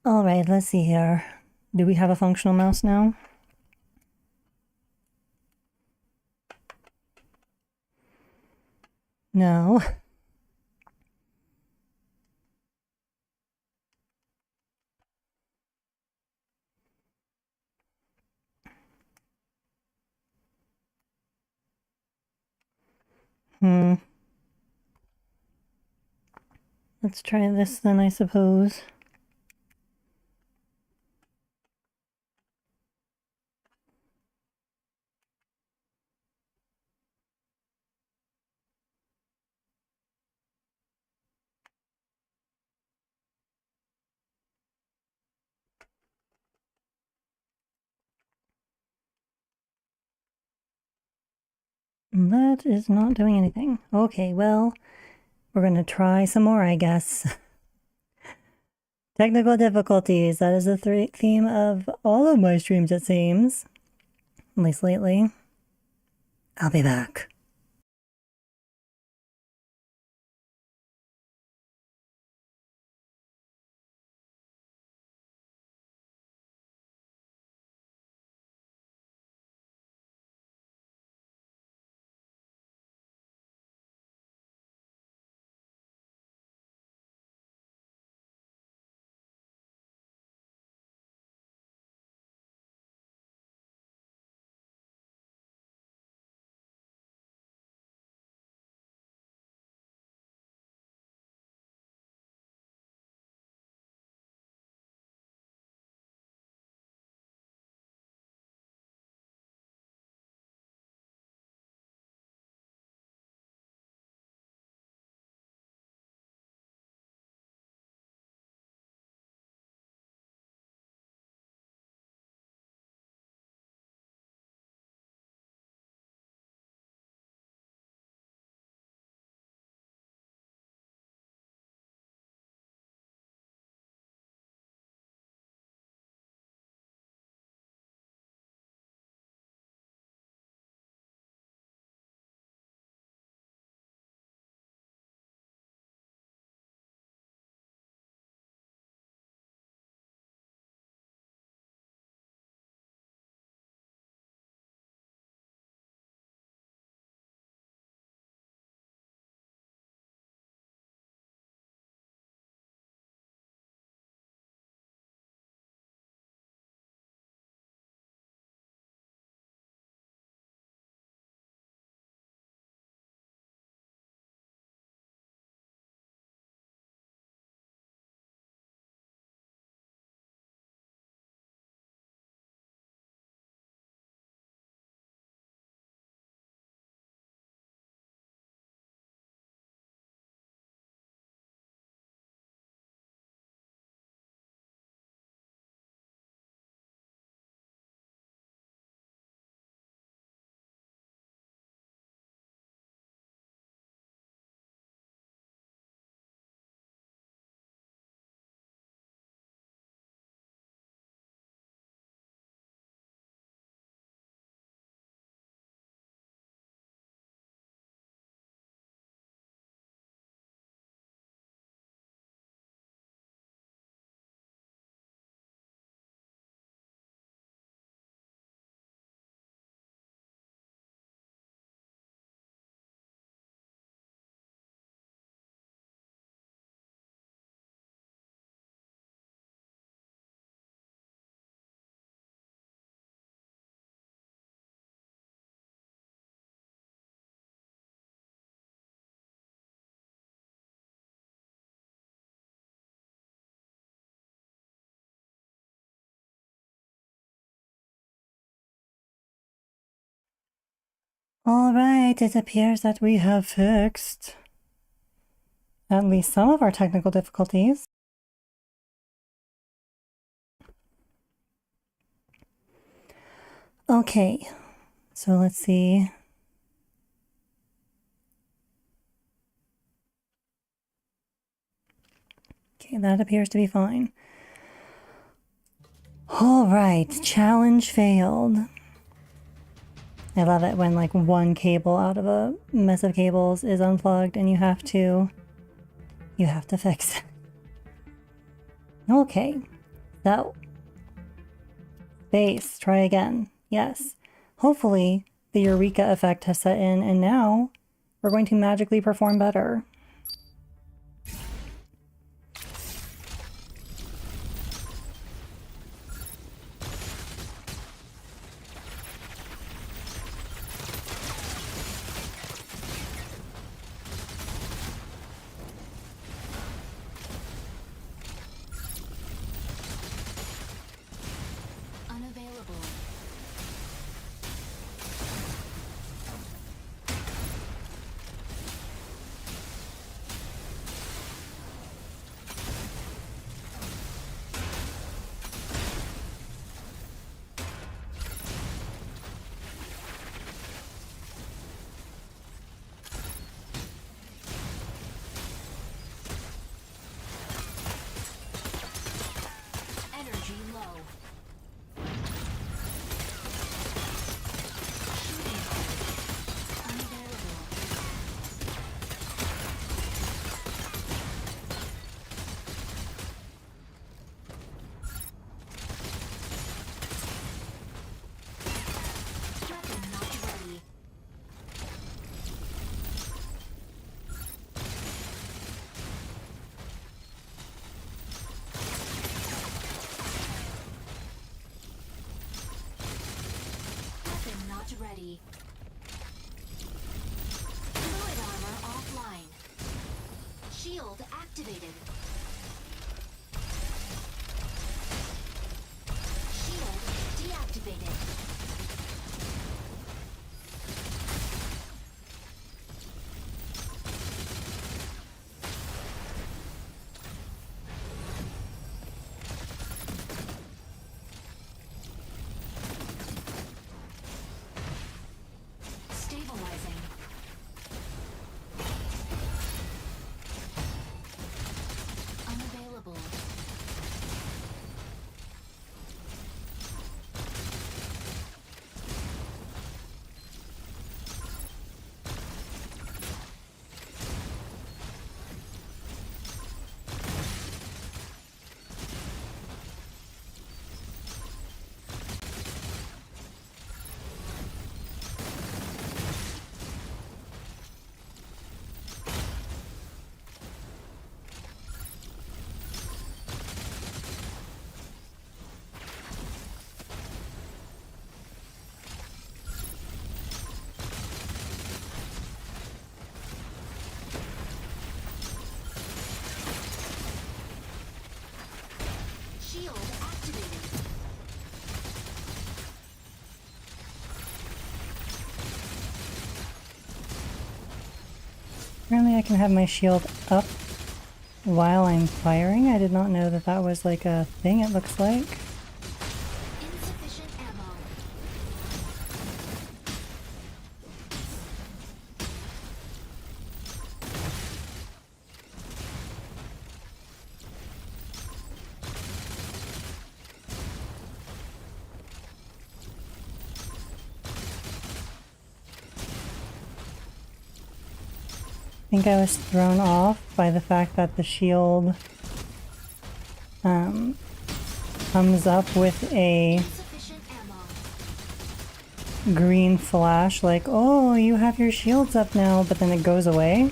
Speaker 1: All right, let's see here. Do we have a functional mouse now? No. Let's try this then, I suppose. That is not doing anything. Okay, well, we're gonna try some more, I guess. Technical difficulties. That is the theme of all of my streams, it seems. At least lately. I'll be back. Alright, it appears that we have fixed at least some of our technical difficulties. Okay, so let's see. Okay, that appears to be fine. Alright, challenge failed. I love it when like one cable out of a mess of cables is unplugged and you have to fix it. Okay, so base, try again. Yes, hopefully the Eureka effect has set in and now we're going to magically perform better.
Speaker 2: ready. Fluid armor offline. Shield activated. Shield deactivated. Stabilizing. Unavailable. Shield activated.
Speaker 1: Apparently I can have my shield up while I'm firing. I did not know that that was like a thing, it looks like.
Speaker 2: Insufficient ammo.
Speaker 1: I think I was thrown off by the fact that the shield comes up with a
Speaker 2: Insufficient ammo.
Speaker 1: green flash like, oh, you have your shields up now, but then it goes away.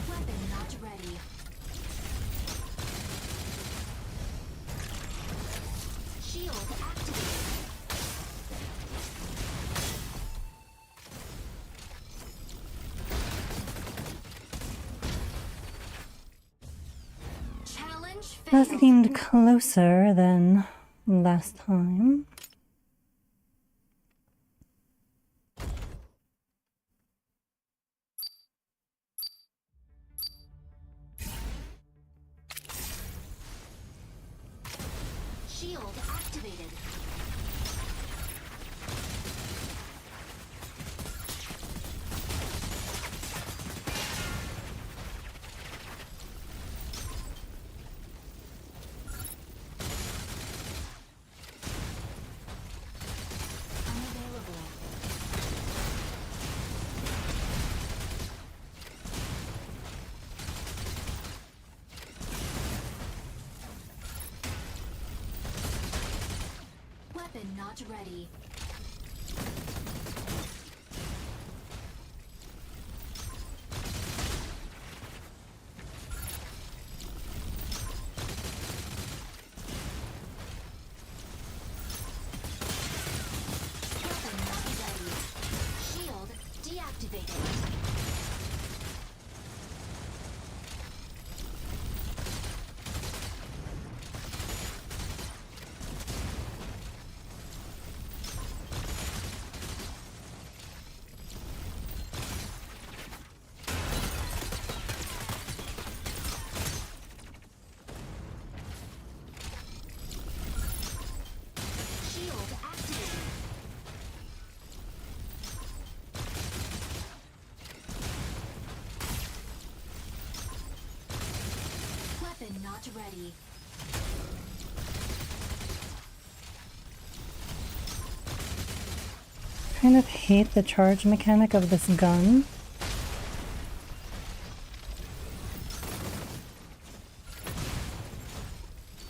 Speaker 2: Weapon not ready. Shield activated. Challenge
Speaker 1: That
Speaker 2: failed.
Speaker 1: seemed closer than last time.
Speaker 2: Shield activated. Unavailable. Weapon not ready. Weapon not ready. Shield deactivated. Shield activated. Weapon not ready.
Speaker 1: kind of hate the charge mechanic of this gun.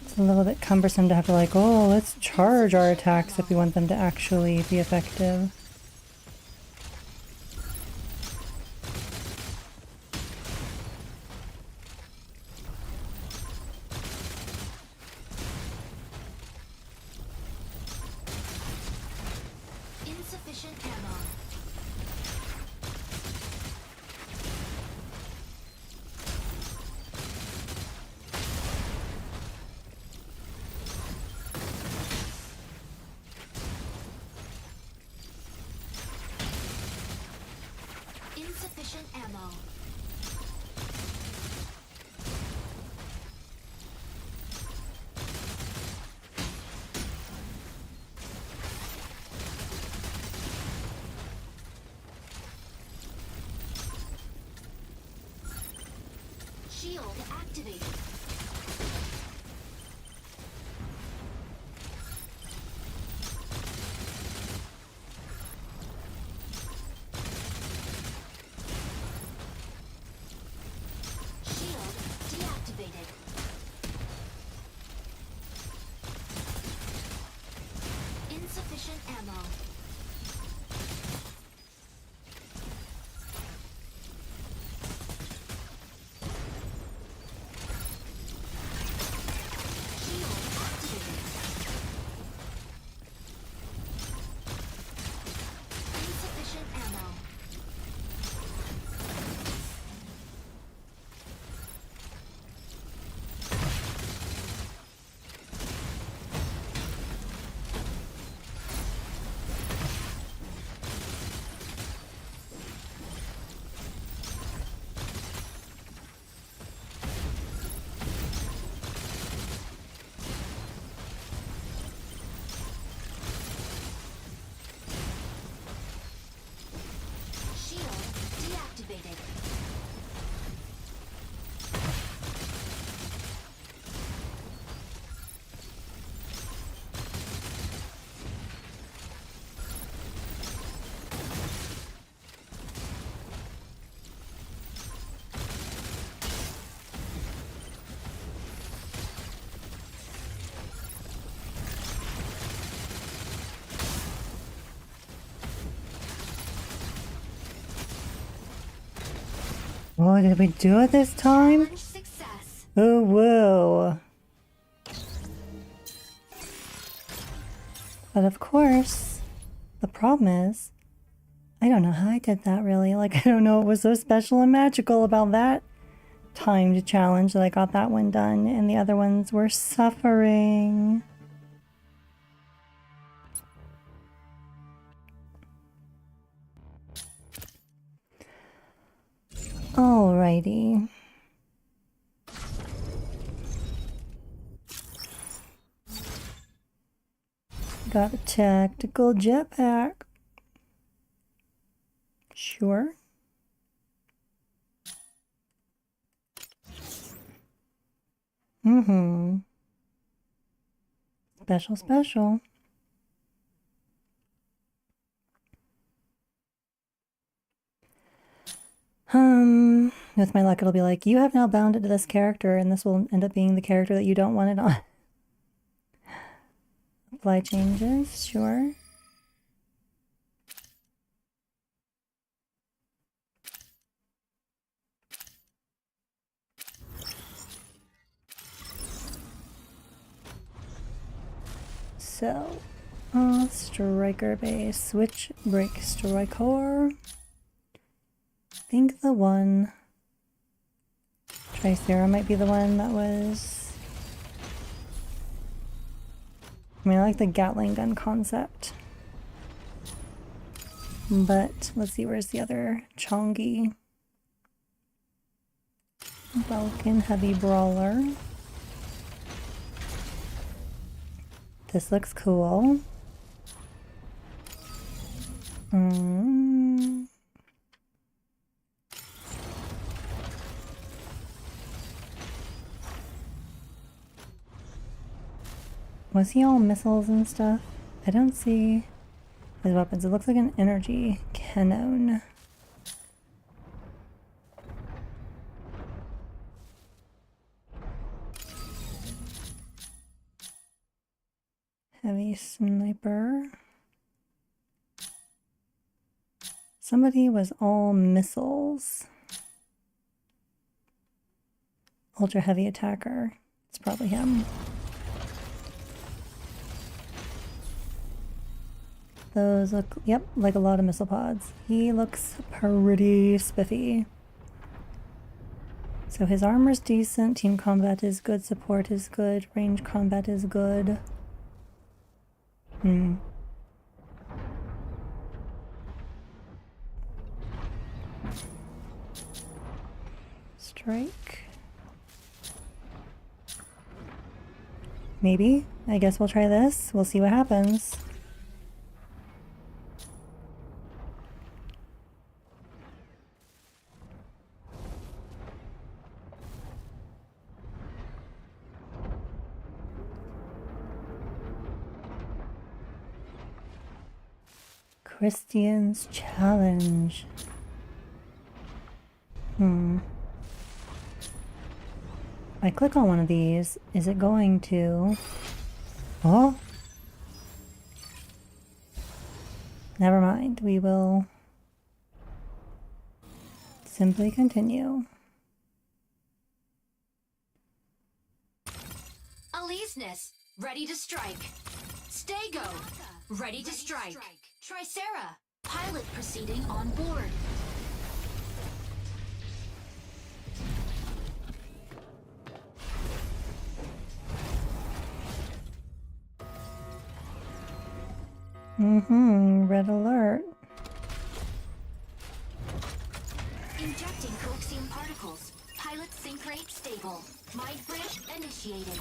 Speaker 1: It's a little bit cumbersome to have to like, oh, let's charge our attacks if we want them to actually be effective.
Speaker 2: Insufficient ammo. Insufficient ammo. Shield activated. Shield deactivated. Insufficient ammo. Shield activated. Insufficient ammo. Shield deactivated.
Speaker 1: Oh, did we do it this time?
Speaker 2: Challenge success.
Speaker 1: Oh, whoa. But of course, the problem is, I don't know how I did that really. Like, I don't know what was so special and magical about that timed challenge that I got that one done, and the other ones were suffering. Alrighty. Got a tactical jetpack. Sure. Mm-hmm. Special, special. With my luck, it'll be like, you have now bound it to this character, and this will end up being the character that you don't want it on. Apply changes, sure. So, striker base, switch, break, striker. I think the one, Tricera might be the one that was, I mean, I like the Gatling gun concept. But, let's see, where's the other Chongi? Balkan Heavy Brawler. This looks cool. Was he all missiles and stuff? I don't see His weapons. It looks like an energy cannon. Heavy sniper. Somebody was all missiles. Ultra heavy attacker. It's probably him. Those look, yep, like a lot of missile pods. He looks pretty spiffy. So his armor's decent, team combat is good, support is good, range combat is good. Strike. Maybe. I guess we'll try this. We'll see what happens. Christian's challenge. I click on one of these, is it going to... Oh! Never mind, we will simply continue.
Speaker 2: Aleseness, ready to strike. Stego, ready to strike. Tricera, pilot proceeding on board.
Speaker 1: Red alert.
Speaker 2: Injecting coaxium particles. Pilot sync rate stable. Mind bridge initiated.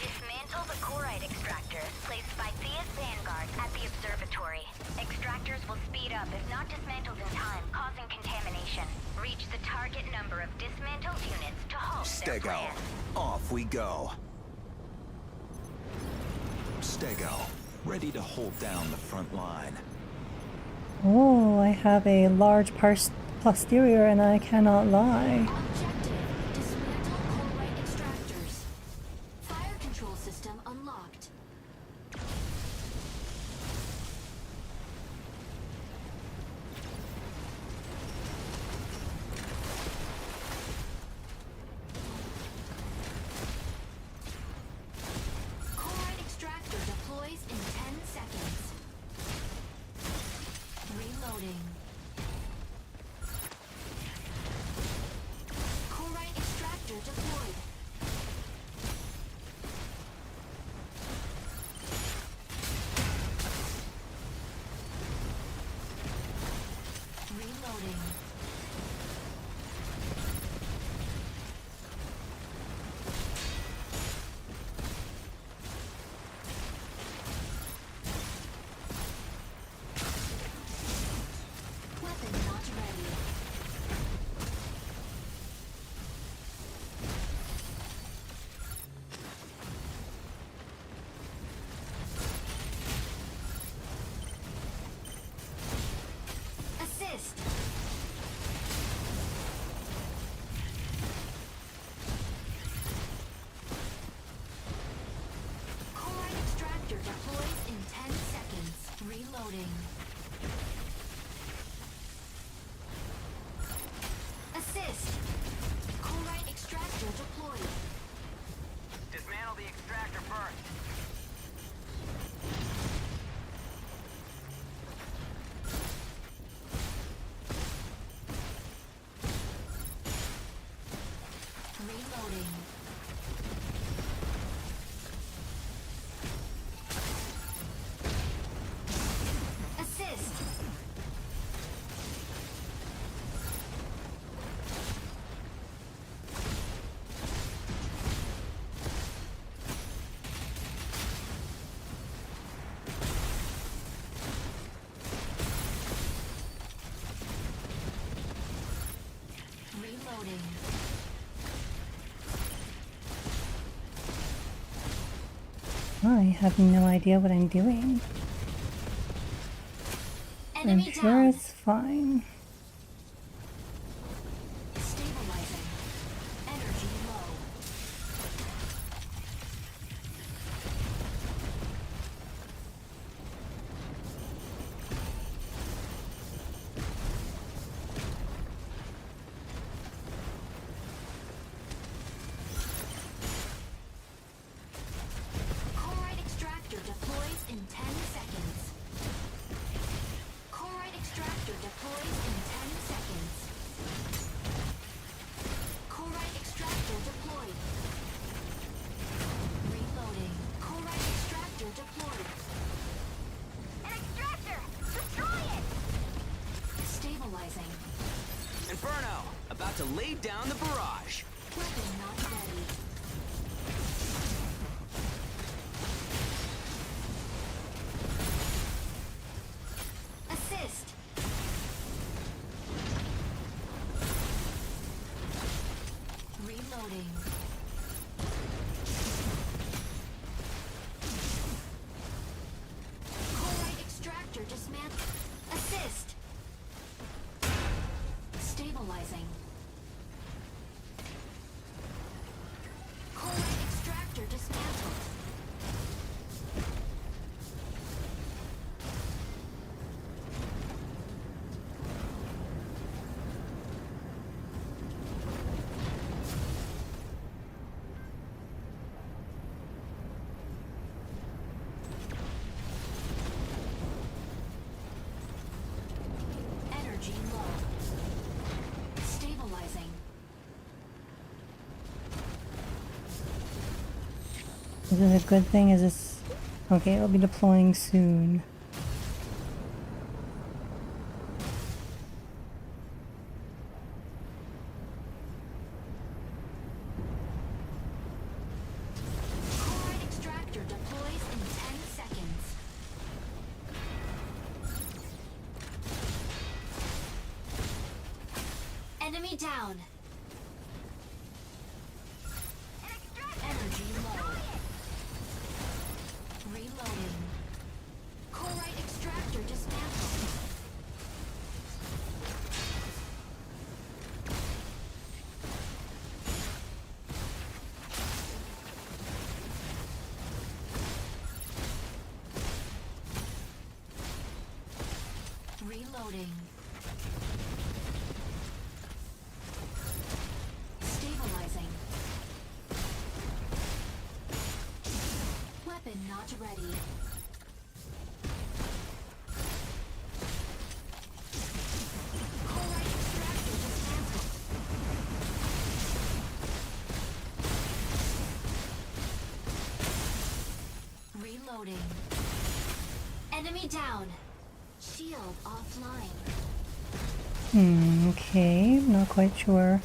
Speaker 3: Dismantle the chloride extractor placed by Thea's Vanguard at the observatory. Extractors will speed up if not dismantled in time, causing contamination. Reach the target number of dismantled units to halt their
Speaker 4: Stego,
Speaker 3: plan.
Speaker 4: off we go. Stego, ready to hold down the front line.
Speaker 1: Oh, I have a large posterior and I cannot lie.
Speaker 2: Objective, dismantle chloride extractors. Fire control system unlocked. Chloride extractor deploys in 10 seconds. Reloading. Chloride extractor deployed. Reloading. Weapon not ready. Assist. Chloride extractor deploys in 10 seconds. Reloading. Assist. Chloride extractor deployed.
Speaker 5: Dismantle the extractor first.
Speaker 2: Reloading. Assist. Reloading.
Speaker 1: I have no idea what I'm doing. I'm
Speaker 2: Enemy
Speaker 1: sure
Speaker 2: down.
Speaker 1: it's fine.
Speaker 2: Stabilizing. Energy low. Chloride extractor deploys in 10 seconds. Chloride extractor deploys in 10 seconds. Chloride extractor deployed. Reloading. Chloride extractor deployed.
Speaker 3: An extractor! Destroy it!
Speaker 2: Stabilizing.
Speaker 5: Inferno! About to lay down the barrage.
Speaker 2: Weapon not ready. Assist. Reloading. Chloride extractor dismantled. Assist. Stabilizing. Chloride extractor dismantled. Energy low. Stabilizing.
Speaker 1: Is it a good thing? Is this... Okay, it'll be deploying soon.
Speaker 2: Chloride extractor deploys in 10 seconds. Enemy down.
Speaker 3: An extractor!
Speaker 2: Energy low. Reloading. Chloride extractor dismantled. Reloading. Stabilizing. Weapon not ready. Chloride extractor dismantled. Reloading. Enemy down. Shield offline.
Speaker 1: Okay, not quite sure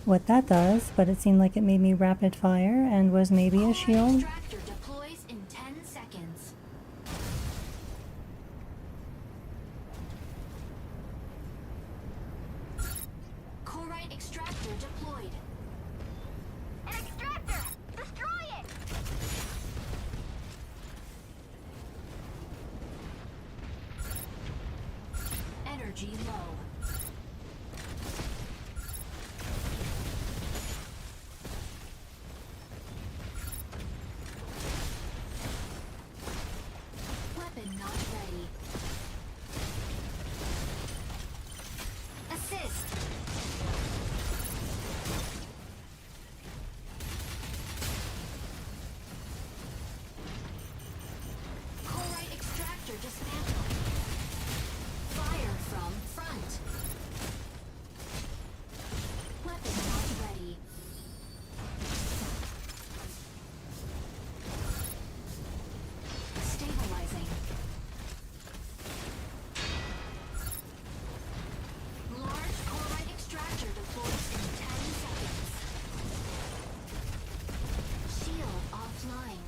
Speaker 1: what that does, but it seemed like it made me rapid fire and was maybe a
Speaker 2: Chloride
Speaker 1: shield.
Speaker 2: extractor deploys in 10 seconds. Chloride extractor deployed.
Speaker 3: An extractor! Destroy it!
Speaker 2: Energy low. Weapon not ready. Assist. Chloride extractor dismantled. Fire from front. Weapon not ready. Stabilizing. Large chloride extractor deploys in 10 seconds. Shield offline.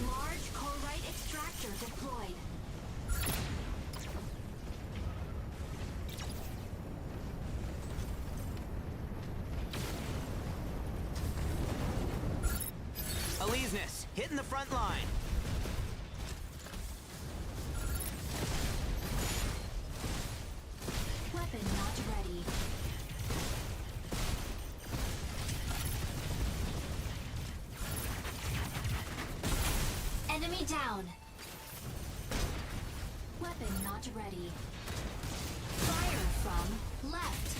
Speaker 2: Large chloride extractor deployed.
Speaker 5: Aleseness, hitting the front line.
Speaker 2: down. Weapon not ready. Fire from left.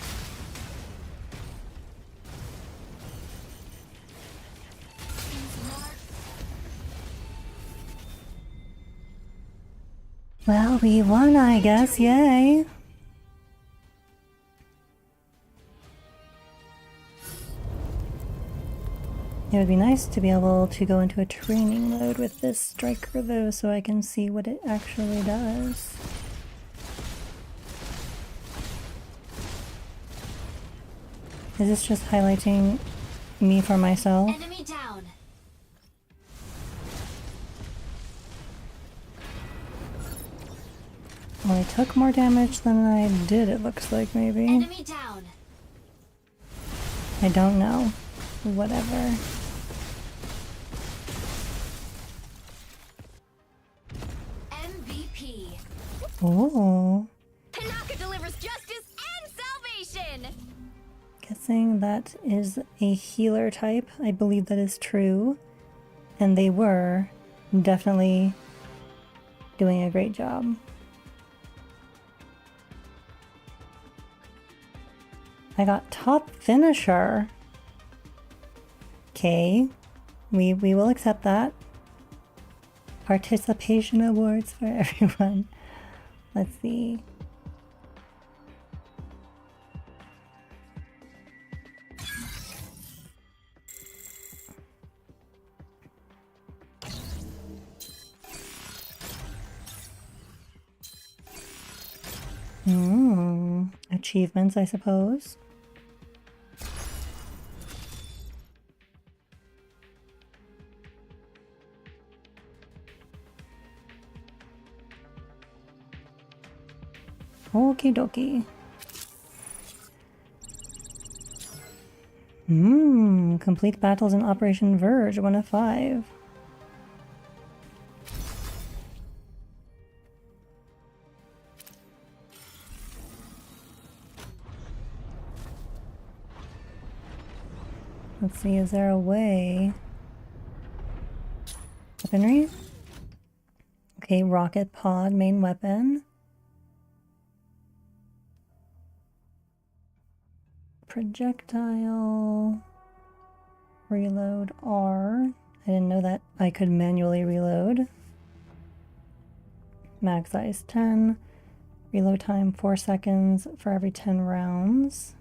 Speaker 1: Well, we won, I guess. Yay. It would be nice to be able to go into a training mode with this striker though, so I can see what it actually does. Is this just highlighting me for myself?
Speaker 2: Enemy down.
Speaker 1: Well, I took more damage than I did, it looks like, maybe.
Speaker 2: Enemy down.
Speaker 1: I don't know. Whatever.
Speaker 2: MVP.
Speaker 1: Oh.
Speaker 3: Tanaka delivers justice and salvation!
Speaker 1: Guessing that is a healer type. I believe that is true. And they were definitely doing a great job. I got top finisher. Okay, we will accept that. Participation awards for everyone. Let's see. Achievements, I suppose. Okie dokie. Complete battles in Operation Verge, 1 of 5. Let's see, is there a way? Weaponry? Okay, rocket pod, main weapon. Projectile. Reload R. I didn't know that I could manually reload. Mag size 10. Reload time 4 seconds for every 10 rounds.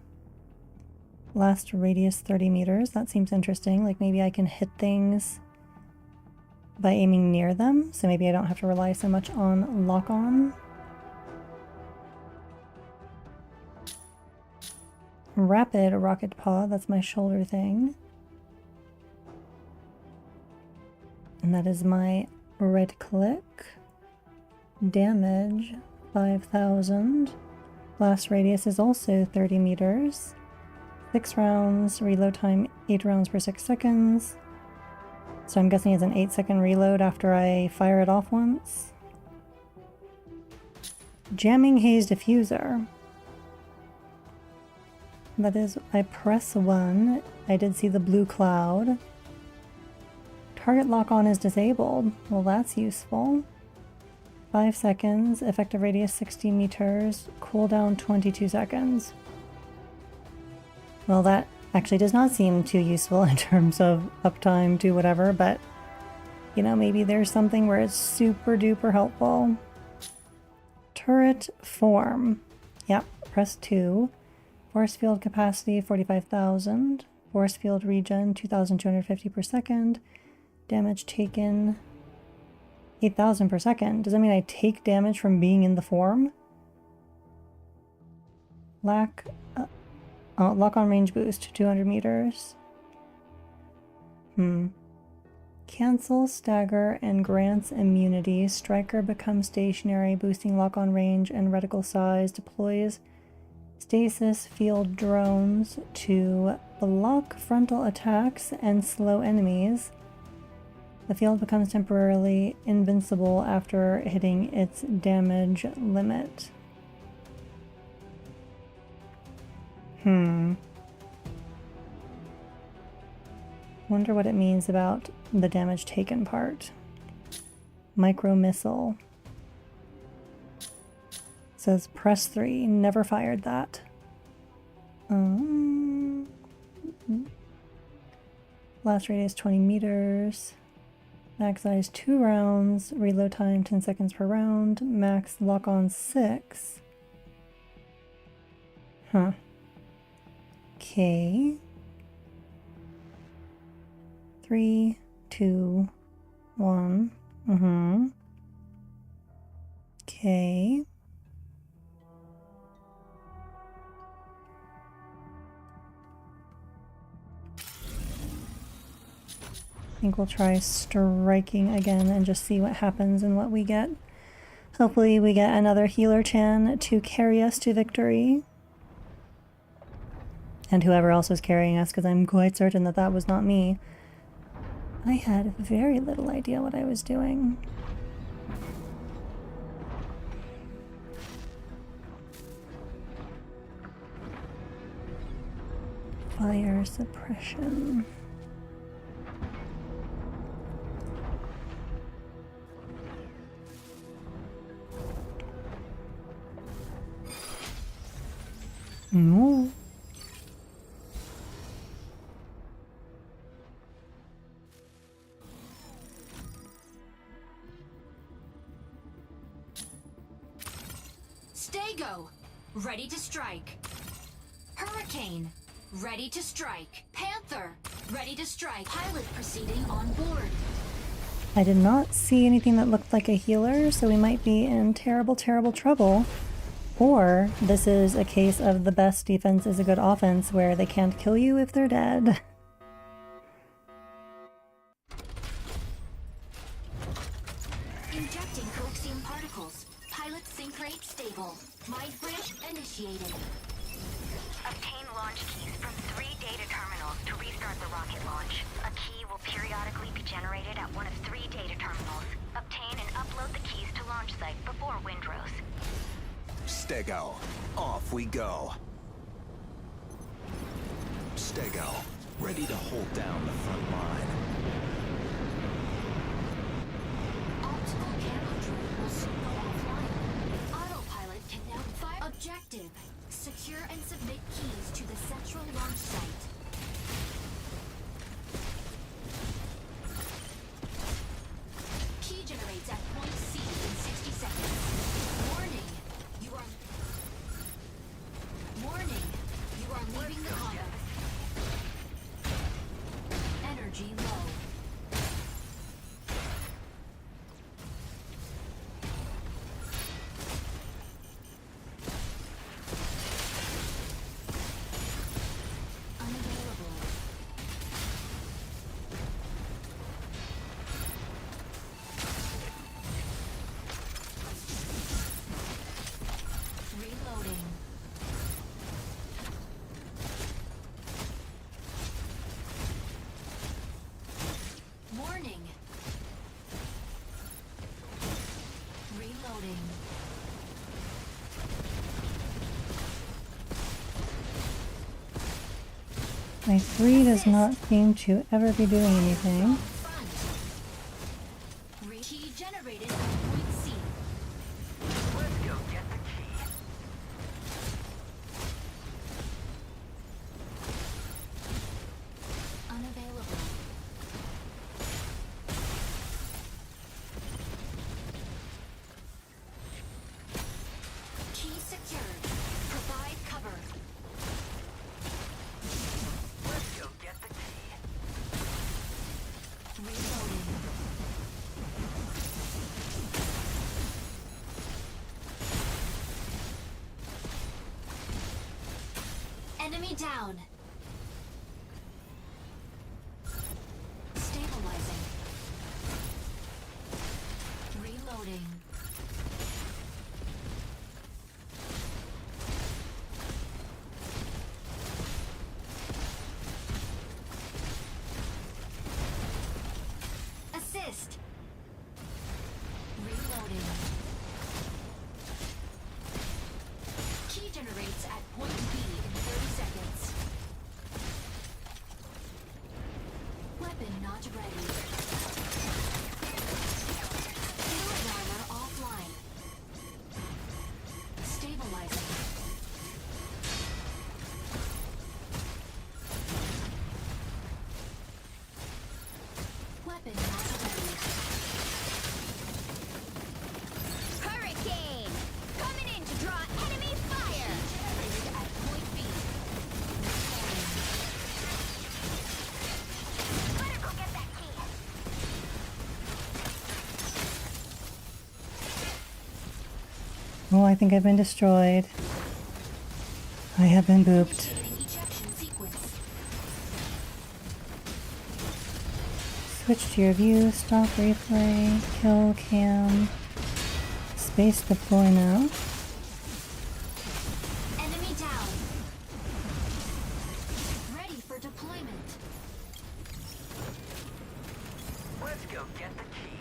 Speaker 1: Last radius 30 meters. That seems interesting. Like maybe I can hit things by aiming near them. So maybe I don't have to rely so much on lock-on. Rapid rocket pod. That's my shoulder thing. And that is my right click. Damage 5,000. Blast radius is also 30 meters. 6 rounds. Reload time 8 rounds per 6 seconds. So I'm guessing it's an 8-second reload after I fire it off once. Jamming haze diffuser. That is, I press 1. I did see the blue cloud. Target lock-on is disabled. Well, that's useful. 5 seconds. Effective radius 60 meters. Cooldown 22 seconds. Well, that actually does not seem too useful in terms of uptime to whatever, but you know, maybe there's something where it's super duper helpful. Turret form. Yep, press 2. Force field capacity 45,000. Force field regen 2,250 per second. Damage taken 8,000 per second. Does that mean I take damage from being in the form? Lock-on range boost 200 meters. Cancel, stagger, and grants immunity. Striker becomes stationary, boosting lock-on range and reticle size. Deploys stasis field drones to block frontal attacks and slow enemies. The field becomes temporarily invincible after hitting its damage limit. Wonder what it means about the damage taken part. Micro missile. Says press 3. Never fired that. Blast radius 20 meters. Max size 2 rounds. Reload time 10 seconds per round. Max lock on 6. Huh. Okay. 3, 2, 1. Okay. I think we'll try striking again and just see what happens and what we get. Hopefully we get another healer Chan to carry us to victory. And whoever else was carrying us, because I'm quite certain that that was not me. I had very little idea what I was doing. Fire suppression. No.
Speaker 2: Stego, ready to strike. Hurricane, ready to strike. Panther, ready to strike. Pilot proceeding on board.
Speaker 1: I did not see anything that looked like a healer, so we might be in terrible, terrible trouble. Or this is a case of the best defense is a good offense where they can't kill you if they're dead.
Speaker 2: Injecting coaxium particles. Pilot sync rate stable. Mind bridge initiated.
Speaker 3: Obtain launch keys from 3 data terminals to restart the rocket launch. A key will periodically be generated at one of 3 data terminals. Obtain and upload the keys to launch site before Windrose.
Speaker 4: Stego, off we go. Stego, ready to hold down the front line.
Speaker 2: Optical camo drone will soon go offline. Autopilot can now fire. Objective: secure and submit keys to the central launch site. Key generates at point C in 60 seconds. Warning: you are leaving the combat. Energy low. Unavailable. Reloading. Warning. Reloading.
Speaker 1: My 3 does not seem to ever be doing anything.
Speaker 2: Front. Key generated at point C.
Speaker 5: Let's go get the key.
Speaker 2: Unavailable. Key secured. Provide cover.
Speaker 5: Let's go get the key.
Speaker 2: Reloading. Enemy down. Stabilizing. Reloading. Assist. Reloading. Key generates at point B in 30 seconds. Weapon not ready.
Speaker 1: Oh, I think I've been destroyed. I have been booped.
Speaker 2: Initiating ejection sequence.
Speaker 1: Switch to your view, stop replay, kill cam, space deploy now.
Speaker 2: Enemy down. Ready for deployment.
Speaker 5: Let's go get the key.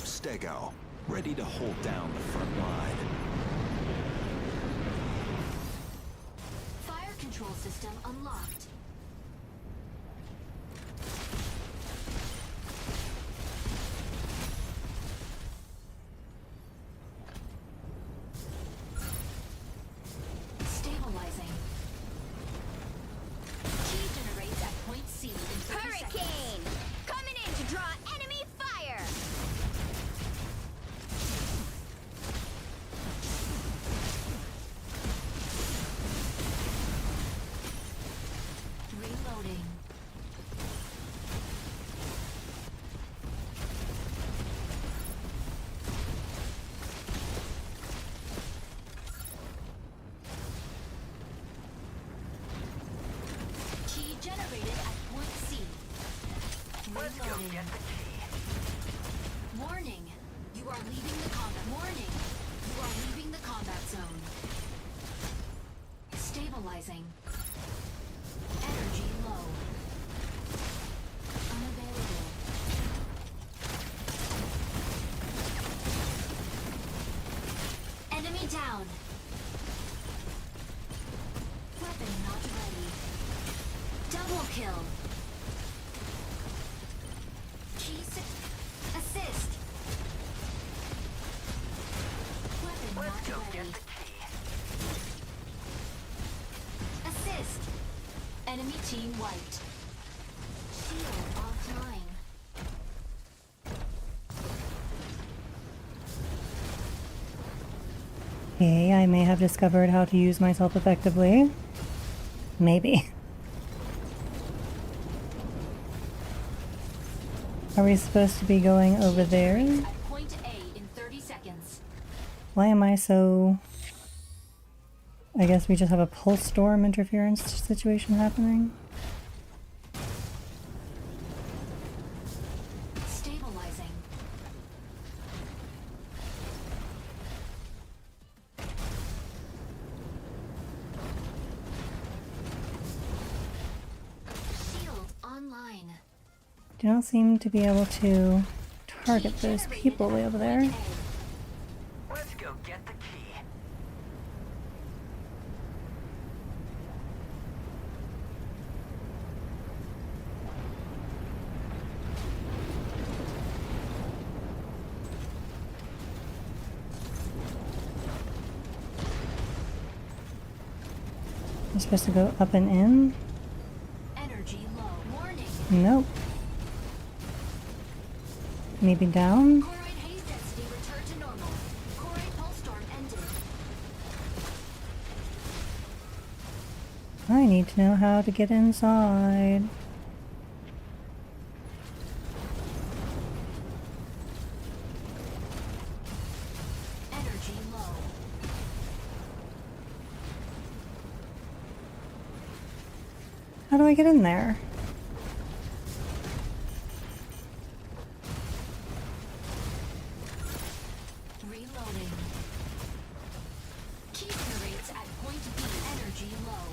Speaker 4: Stego, ready to hold down the front line.
Speaker 2: Fire control system unlocked. Stabilizing. Key generates at point C in 30 seconds.
Speaker 3: Hurricane! Coming in to draw enemy fire!
Speaker 2: Reloading. Key generated at point C.
Speaker 5: Let's go
Speaker 2: Reloading.
Speaker 5: get the key.
Speaker 2: Warning. You are leaving the combat. Warning. You are leaving the combat zone. Stabilizing. Energy low. Unavailable. Enemy down. Weapon not ready. Double kill. Key assist. Weapon
Speaker 5: Let's
Speaker 2: not
Speaker 5: go get
Speaker 2: ready.
Speaker 5: the key.
Speaker 2: Assist. Enemy team wiped. Shield offline.
Speaker 1: Okay, I may have discovered how to use myself effectively. Maybe. Are we supposed to be going over there?
Speaker 2: At point A in 30 seconds.
Speaker 1: Why am I so... I guess we just have a pulse storm interference situation happening.
Speaker 2: Stabilizing. Shield online.
Speaker 1: Do not seem to be able to target those people way over there.
Speaker 5: Let's go get the key.
Speaker 1: I'm supposed to go up and in?
Speaker 2: Energy low. Warning.
Speaker 1: Nope. Maybe down?
Speaker 2: Choroid haze density returned to normal. Choroid pulse storm ended.
Speaker 1: I need to know how to get inside.
Speaker 2: Energy low.
Speaker 1: How do I get in there?
Speaker 2: Reloading. Key generates at point B. Energy low.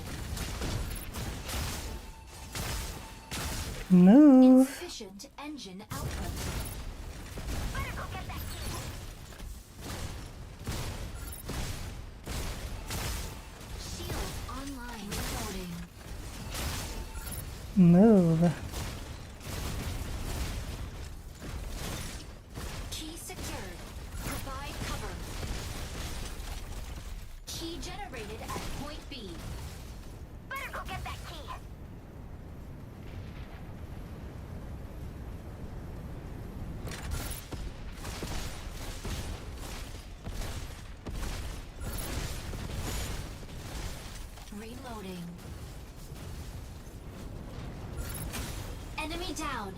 Speaker 1: Move.
Speaker 2: Insufficient engine output.
Speaker 3: Better go get that key!
Speaker 2: Shield online. Reloading.
Speaker 1: Move.
Speaker 2: Key secured. Provide cover. Key generated at point B.
Speaker 3: Better go get that key!
Speaker 2: Reloading. Enemy down.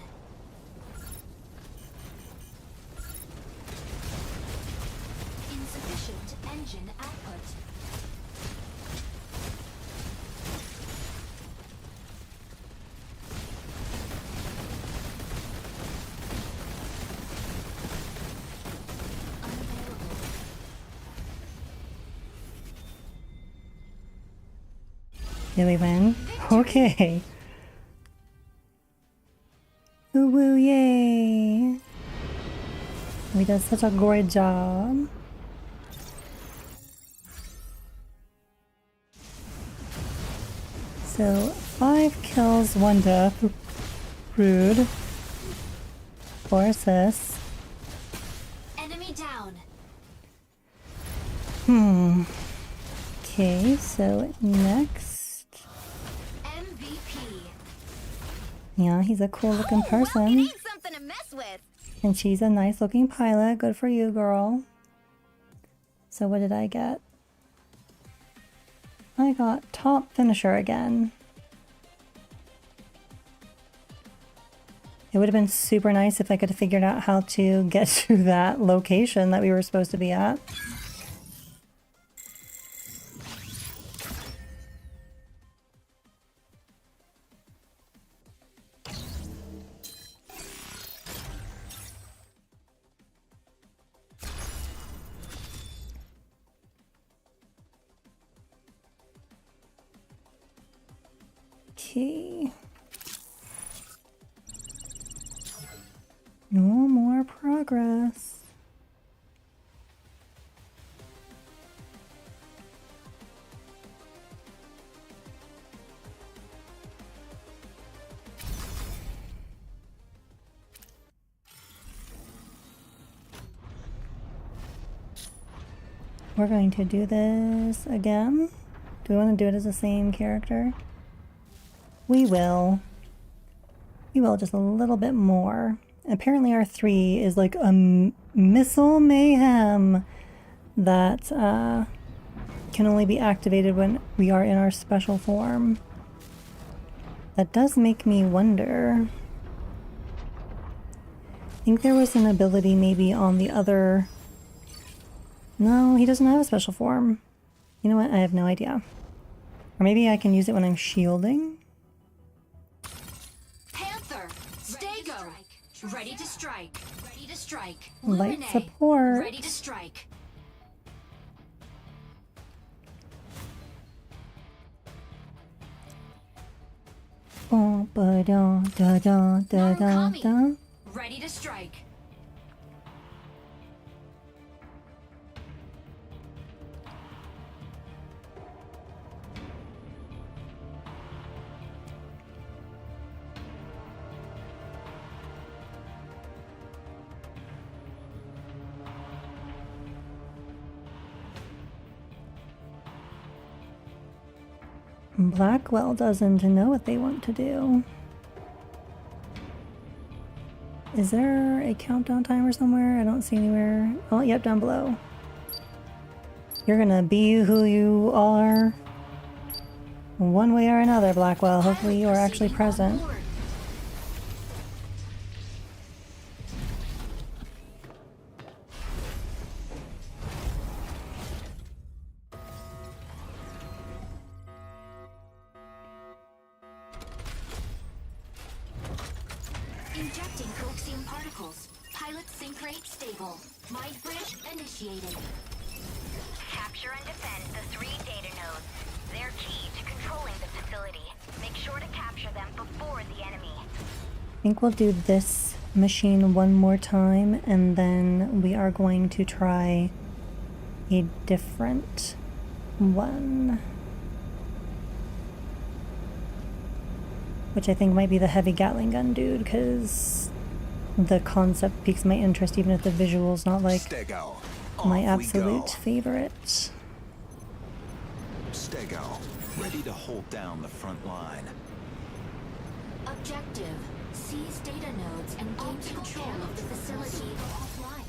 Speaker 1: Did we win? Okay. Ooh, woo, yay! We did such a great job. So, 5 kills, 1 death. Rude. 4 assists.
Speaker 2: Enemy down.
Speaker 1: Okay, so next.
Speaker 2: MVP.
Speaker 1: Yeah, he's a cool looking person.
Speaker 3: Ain't something to mess with.
Speaker 1: And she's a nice looking pilot. Good for you, girl. So what did I get? I got top finisher again. It would have been super nice if I could have figured out how to get to that location that we were supposed to be at. Okay. No more progress. We're going to do this again. Do we want to do it as the same character? We will. We will, just a little bit more. Apparently our 3 is like a missile mayhem that can only be activated when we are in our special form. That does make me wonder. I think there was an ability maybe on the other... No, he doesn't have a special form. You know what? I have no idea. Or maybe I can use it when I'm shielding?
Speaker 2: Panther. Stay go. Ready to strike. Ready to strike.
Speaker 1: Light
Speaker 2: Luminate.
Speaker 1: support.
Speaker 2: Ready to strike.
Speaker 1: Oh, ba da da da da da da.
Speaker 2: Ready to strike.
Speaker 1: Blackwell doesn't know what they want to do. Is there a countdown timer somewhere? I don't see anywhere. Oh, yep, down below. You're gonna be who you are one way or another, Blackwell. Hopefully you are actually present.
Speaker 2: Injecting coaxium particles. Pilot sync rate stable. Mind bridge initiated.
Speaker 3: Capture and defend the 3 data nodes. They're key to controlling the facility. Make sure to capture them before the enemy.
Speaker 1: I think we'll do this machine one more time and then we are going to try a different one. Which I think might be the heavy Gatling gun dude, because the concept piques my interest even if the visual's not like
Speaker 4: Stego.
Speaker 1: my
Speaker 4: Off we
Speaker 1: absolute
Speaker 4: go.
Speaker 1: favorite.
Speaker 4: Stego. Ready to hold down the front line.
Speaker 2: Objective. Seize data nodes and gain control of the facility offline.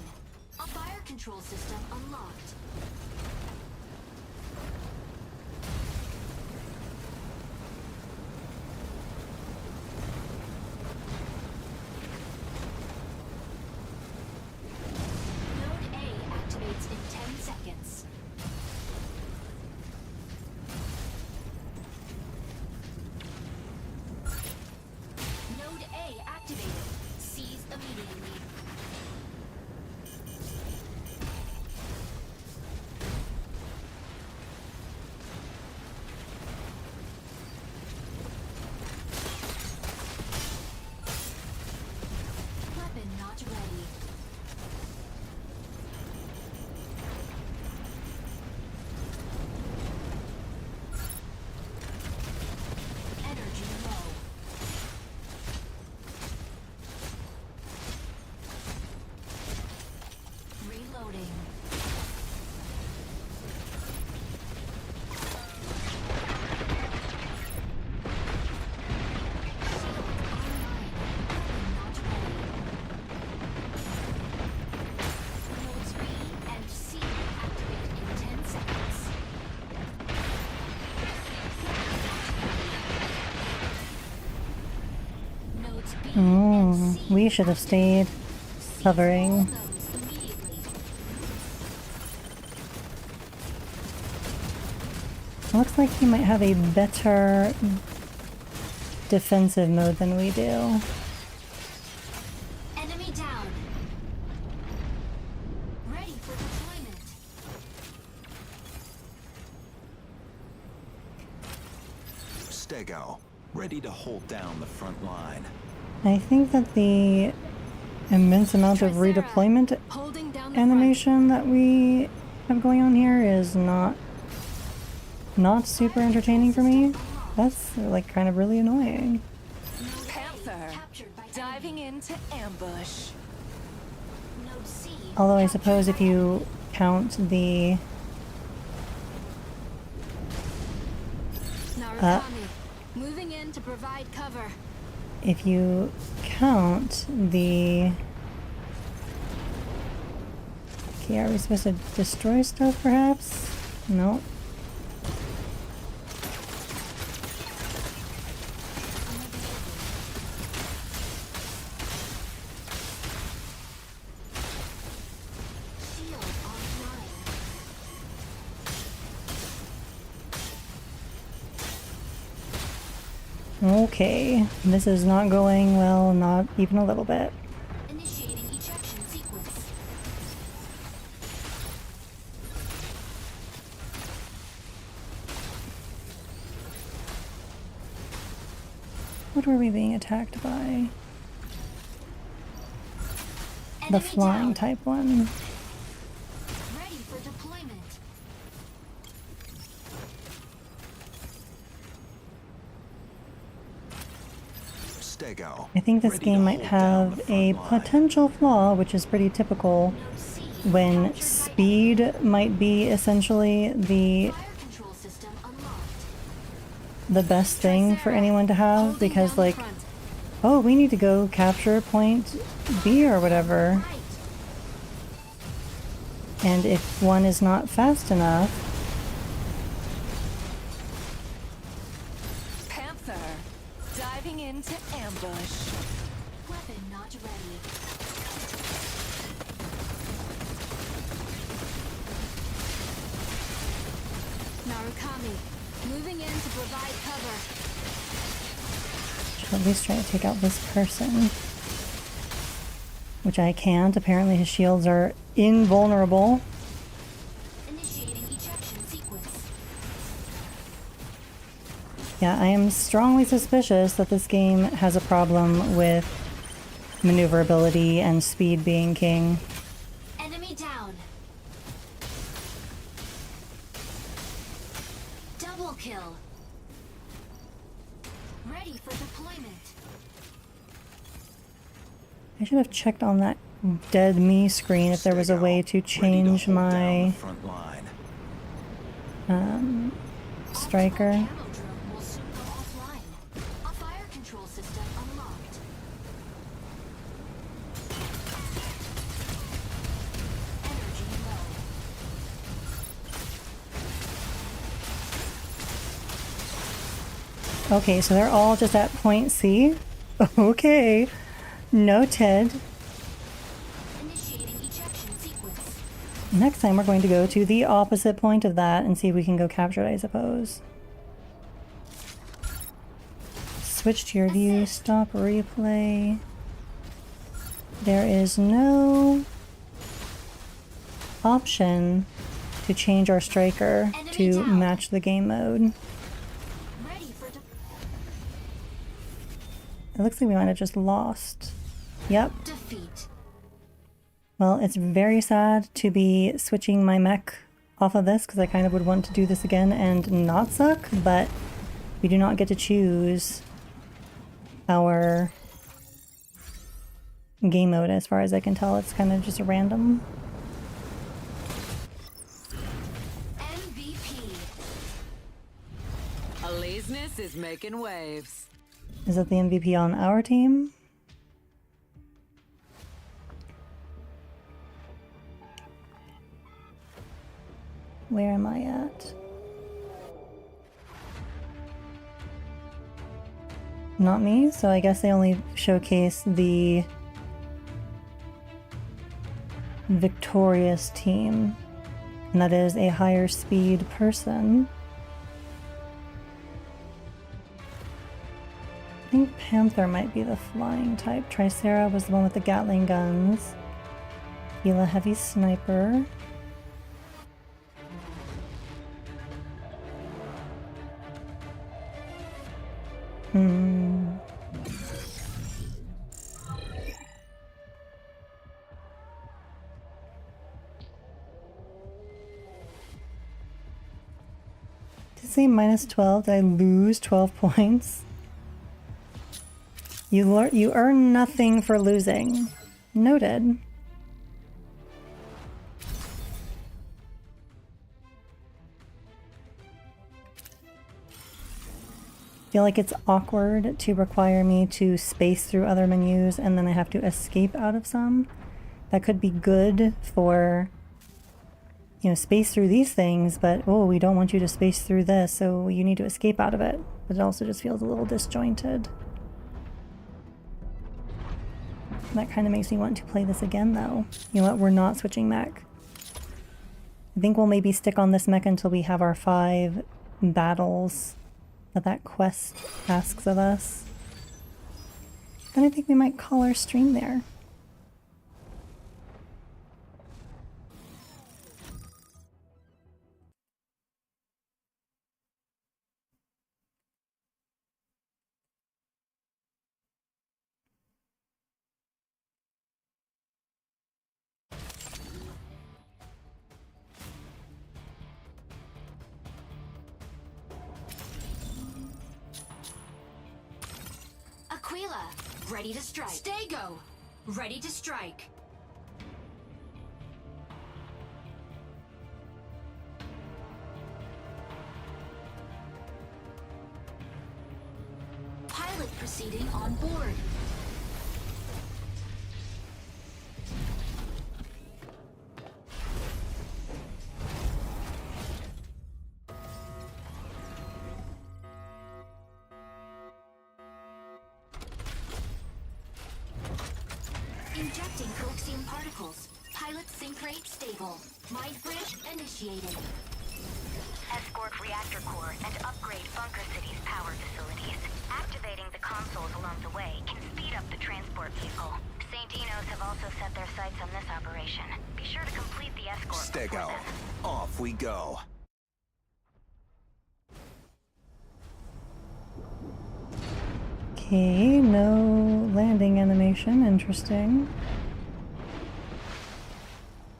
Speaker 2: A fire control system unlocked. Node A activates in 10 seconds. Node A activated. Seize immediately.
Speaker 1: We should have stayed hovering. Looks like he might have a better defensive mode than we do.
Speaker 2: Enemy down. Ready for deployment.
Speaker 4: Stego, ready to hold down the front line.
Speaker 1: I think that the immense amount of redeployment
Speaker 2: Holding down the
Speaker 1: animation that we have going on here is not super entertaining for me. That's like kind of really annoying.
Speaker 6: Panther, diving into ambush.
Speaker 2: Node C.
Speaker 1: Although I suppose if you count the
Speaker 2: Narukami, moving in to provide cover.
Speaker 1: if you count the... Okay, are we supposed to destroy stuff perhaps? No.
Speaker 2: Shield offline.
Speaker 1: Okay, this is not going well, not even a little bit.
Speaker 2: Initiating ejection sequence.
Speaker 1: What were we being attacked by? The
Speaker 2: Enemy
Speaker 1: flying
Speaker 2: down.
Speaker 1: type one.
Speaker 2: Ready for deployment.
Speaker 4: Stego.
Speaker 1: I think this
Speaker 4: ready
Speaker 1: game
Speaker 4: to
Speaker 1: might
Speaker 4: hold down the
Speaker 1: have a
Speaker 4: front line.
Speaker 1: potential flaw, which is pretty typical
Speaker 2: Node C.
Speaker 1: when
Speaker 2: Captured by
Speaker 1: speed might be essentially the
Speaker 2: Fire control system unlocked.
Speaker 1: best thing for anyone to have,
Speaker 2: Holding
Speaker 1: because
Speaker 2: down the
Speaker 1: like,
Speaker 2: front.
Speaker 1: oh, we need to go capture point B or whatever,
Speaker 2: Right.
Speaker 1: and if one is not fast enough,
Speaker 6: Panther, diving into ambush.
Speaker 2: Weapon not ready. Narukami, moving in to provide cover.
Speaker 1: should at least try to take out this person. Which I can't. Apparently his shields are invulnerable.
Speaker 2: Initiating ejection sequence.
Speaker 1: Yeah, I am strongly suspicious that this game has a problem with maneuverability and speed being king.
Speaker 2: Enemy down. Double kill. Ready for deployment.
Speaker 1: I should have checked on that dead me screen if there was a
Speaker 4: Stego,
Speaker 1: way to
Speaker 4: ready
Speaker 1: change
Speaker 4: hold down
Speaker 1: my
Speaker 4: the front line.
Speaker 1: striker.
Speaker 2: Camo drone will soon go offline. A fire control system unlocked. Energy low.
Speaker 1: Okay, so they're all just at point C. Okay, noted.
Speaker 2: Initiating ejection sequence.
Speaker 1: Next time we're going to go to the opposite point of that and see if we can go capture it, I suppose. Switch to your view, stop replay. There is no option to change our striker to match the game mode.
Speaker 2: Ready for
Speaker 1: It looks like we might have just lost. Yep.
Speaker 2: defeat.
Speaker 1: Well, it's very sad to be switching my mech off of this because I kind of would want to do this again and not suck, but we do not get to choose our game mode as far as I can tell. It's kind of just random.
Speaker 2: MVP.
Speaker 6: Alazeness is making waves.
Speaker 1: Is that the MVP on our team? Where am I at? Not me, so I guess they only showcase the victorious team, and that is a higher speed person. I think Panther might be the flying type. Tricera was the one with the Gatling guns. Gila heavy sniper. Did it say minus 12? Did I lose 12 points? You earn nothing for losing. Noted. Feel like it's awkward to require me to space through other menus and then I have to escape out of some. That could be good for, you know, space through these things, but oh, we don't want you to space through this, so you need to escape out of it. But it also just feels a little disjointed. That kind of makes me want to play this again, though. You know what? We're not switching mech. I think we'll maybe stick on this mech until we have our 5 battles that quest asks of us. Then I think we might call our stream there.
Speaker 2: Aquila, ready to strike. Stego, ready to strike. Pilot proceeding on board. Injecting coaxium particles. Pilot sync rate stable. Mind bridge initiated.
Speaker 3: Escort reactor core and upgrade Bunker City's power facilities. Activating the consoles along the way can speed up the transport vehicle. St. Enos have also set their sights on this operation. Be sure to complete the escort before
Speaker 4: Stego,
Speaker 3: then.
Speaker 4: off we go.
Speaker 1: Okay, no landing animation. Interesting.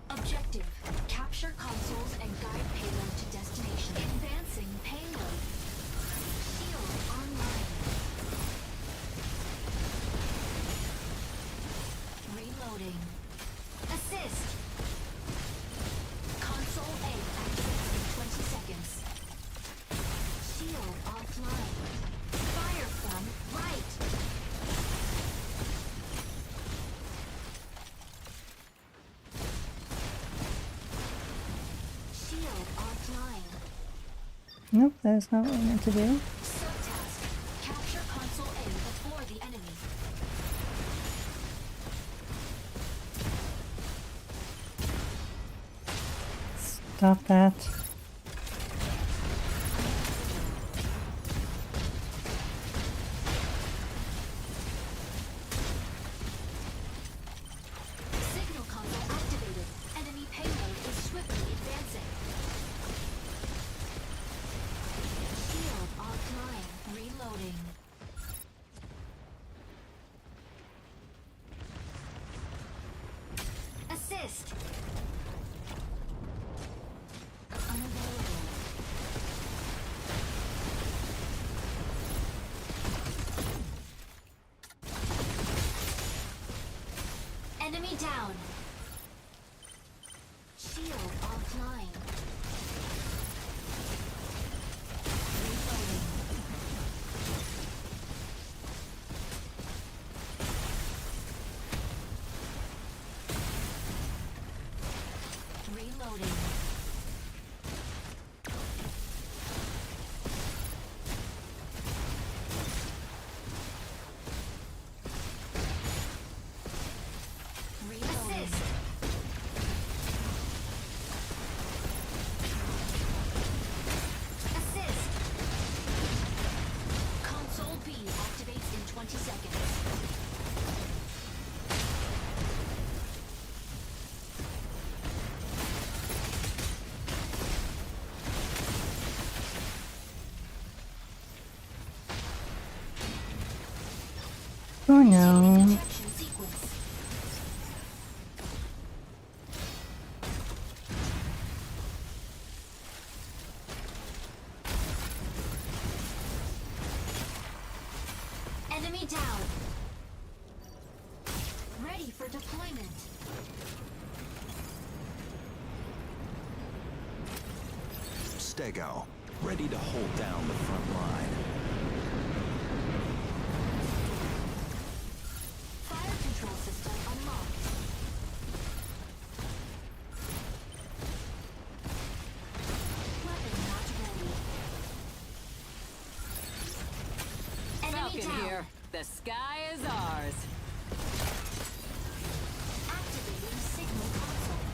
Speaker 2: Objective, capture consoles and guide payload to destination. Advancing payload. Shield online. Reloading. Assist. Console A activates in 20 seconds. Shield offline. Fire from right. Shield offline.
Speaker 1: Nope, that is not what we meant to do.
Speaker 2: Subtask. Capture console A before the enemy.
Speaker 1: Stop that.
Speaker 2: Signal console activated. Enemy payload is swiftly advancing. Shield offline. Reloading. Assist. Unavailable. Enemy down. Shield offline. Reloading. Reloading. Reloading. Assist.
Speaker 1: Oh no.
Speaker 2: Ejection sequence. Enemy down. Ready for deployment.
Speaker 4: Stego, ready to hold down the front line.
Speaker 2: Fire control system unlocked. Weapon not ready. Enemy
Speaker 6: Falcon
Speaker 2: down.
Speaker 6: here. The sky is ours.
Speaker 2: Activating signal console.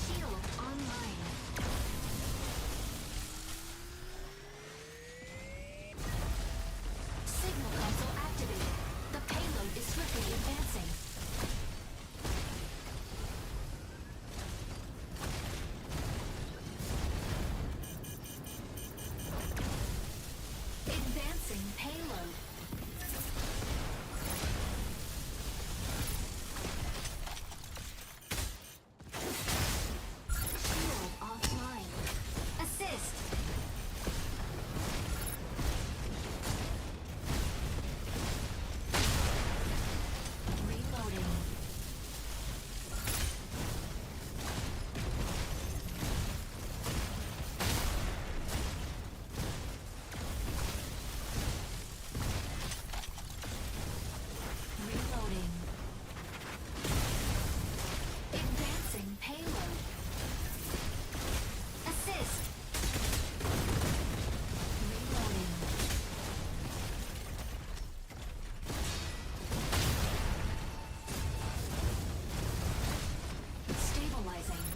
Speaker 2: Shield online. Signal console activated. The payload is swiftly advancing. Advancing payload. Shield offline. Assist. Reloading. Reloading. Advancing payload. Assist. Reloading. Stabilizing.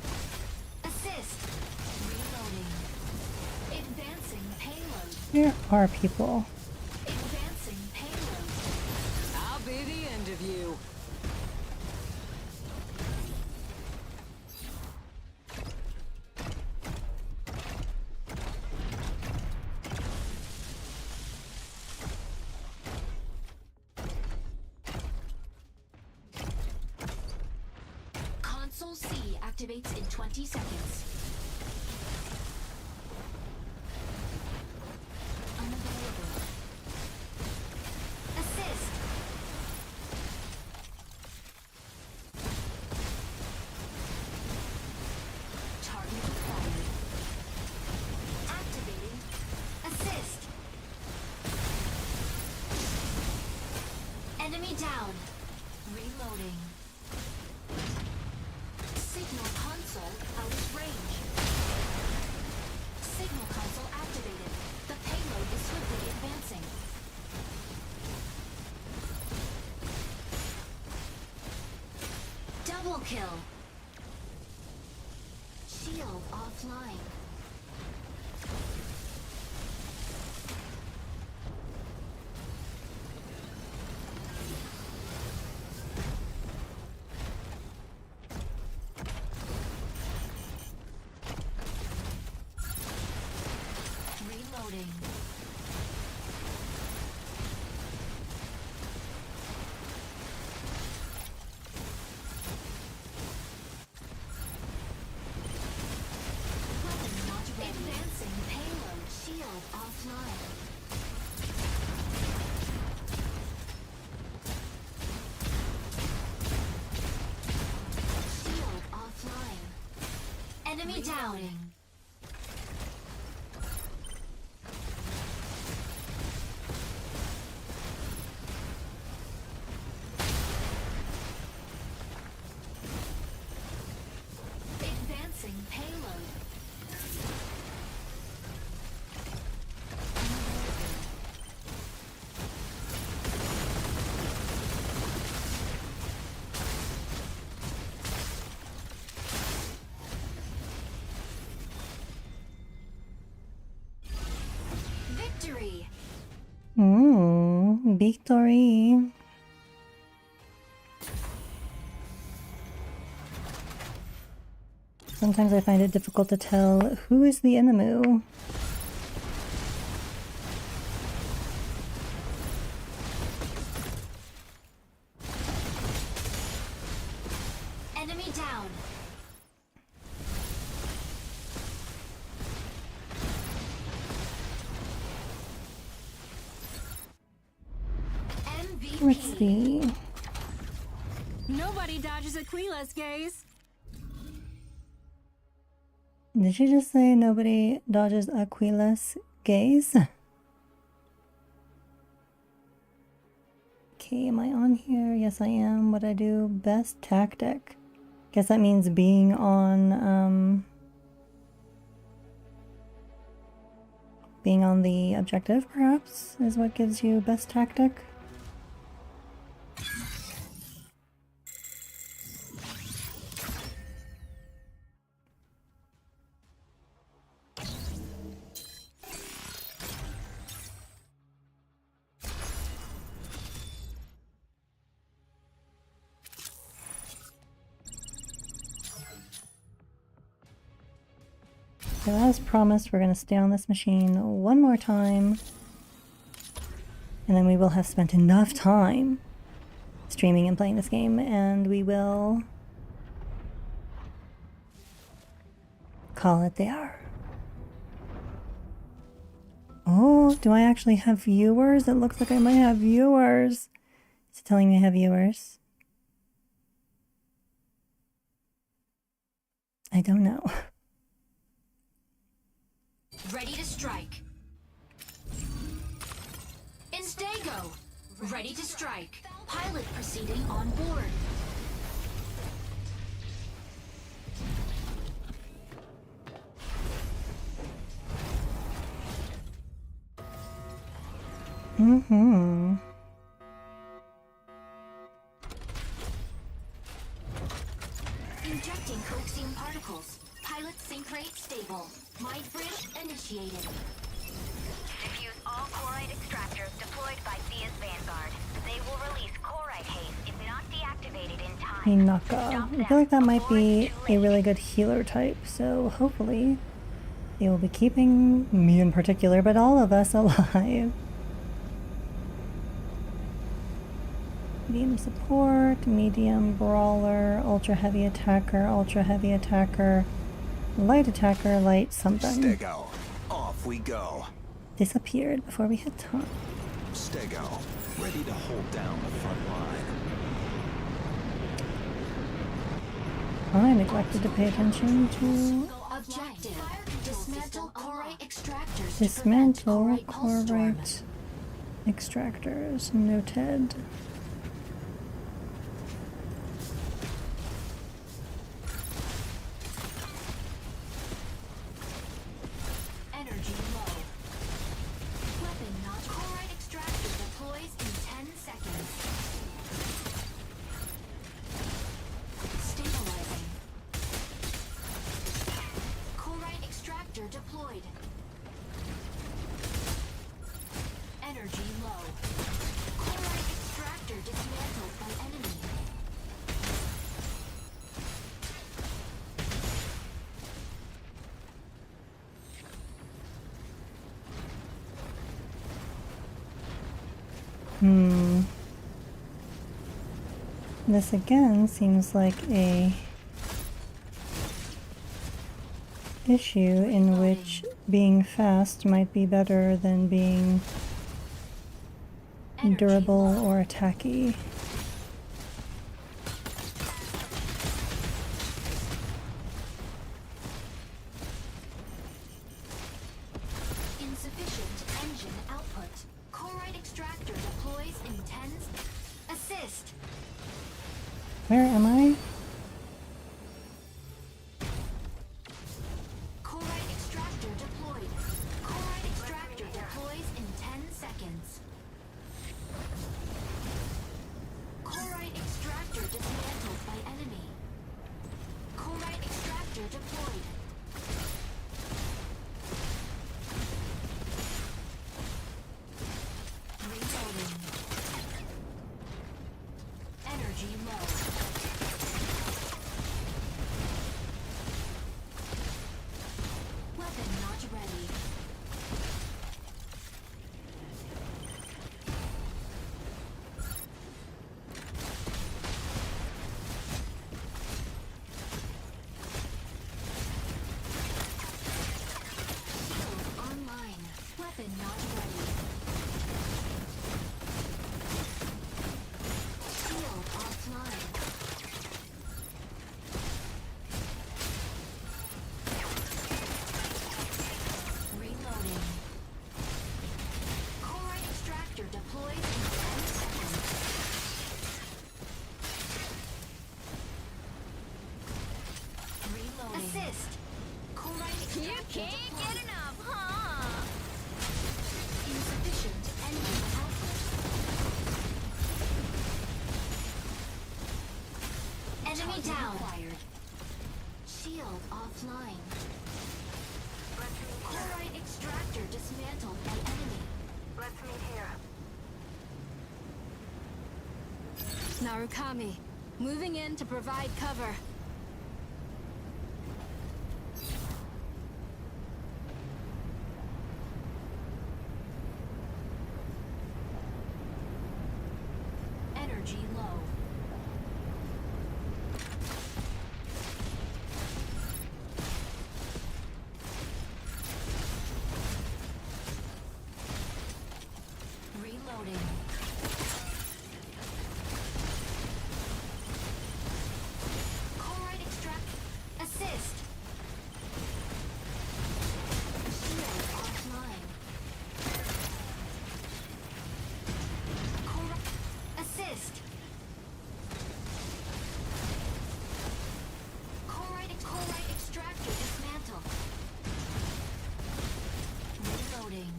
Speaker 2: Assist. Reloading. Advancing payload.
Speaker 1: Where are people?
Speaker 2: Advancing payload.
Speaker 6: I'll be the end of you.
Speaker 2: Console C activates in 20 seconds. Unavailable. Assist. Target acquired. Activating. Assist. Enemy down. Reloading. Signal console out of range. Signal console activated. The payload is swiftly advancing. Double kill. Shield offline. Reloading. Weapon not ready. Advancing payload. Shield offline. Shield offline. Enemy down. Advancing payload. Victory.
Speaker 1: Victory. Sometimes I find it difficult to tell who is the enemy.
Speaker 2: Enemy down.
Speaker 1: Let's
Speaker 2: MVP.
Speaker 1: see.
Speaker 6: Nobody dodges Aquila's gaze.
Speaker 1: Did she just say nobody dodges Aquila's gaze? Okay, am I on here? Yes, I am. What I do? Best tactic. Guess that means being on the objective, perhaps, is what gives you best tactic. So as promised, we're going to stay on this machine one more time. And then we will have spent enough time streaming and playing this game, and we will call it there. Oh, do I actually have viewers? It looks like I might have viewers. Is it telling me I have viewers? I don't know.
Speaker 2: Ready to strike. Instago. Ready to strike. Pilot proceeding on board.
Speaker 1: Mm-hmm.
Speaker 2: Injecting coaxium particles. Pilot sync rate stable. Mind bridge initiated.
Speaker 3: Diffuse all chloride extractors deployed by Thea's Vanguard. They will release chloride haze if not deactivated in time.
Speaker 1: Hinaka. I feel like that might be a really good healer type, so hopefully they will be keeping me in particular, but all of us alive. Medium support, medium brawler, ultra heavy attacker, light attacker, light something.
Speaker 4: Stego, off we go.
Speaker 1: Disappeared before we hit time.
Speaker 4: Stego, ready to hold down the front line.
Speaker 1: I neglected to pay attention to
Speaker 2: Objective. Dismantle chloride extractors.
Speaker 1: dismantle
Speaker 2: to prevent chloride pulse
Speaker 1: chlorite extractors. Noted.
Speaker 2: Energy low. Weapon not chloride extractor deploys in 10 seconds. Stabilizing. Chloride extractor deployed. Energy low. Chloride extractor dismantled by enemy.
Speaker 1: This again seems like a issue in which being fast might be better than being durable or attacky.
Speaker 2: Insufficient engine output. Chloride extractor deploys in 10. Assist.
Speaker 1: Where am I?
Speaker 2: Chloride extractor deployed. Chloride extractor deploys in 10 seconds. Chloride extractor dismantled by enemy. Chloride extractor deployed. Reloading. Energy low. down. Shield offline. Chloride extractor dismantled by enemy.
Speaker 3: Let's meet here.
Speaker 6: Narukami, moving in to provide cover.
Speaker 2: Energy low. Reloading. Chloride extract. Assist. Shield offline. Chloride. Assist. Chloride extractor dismantled. Reloading.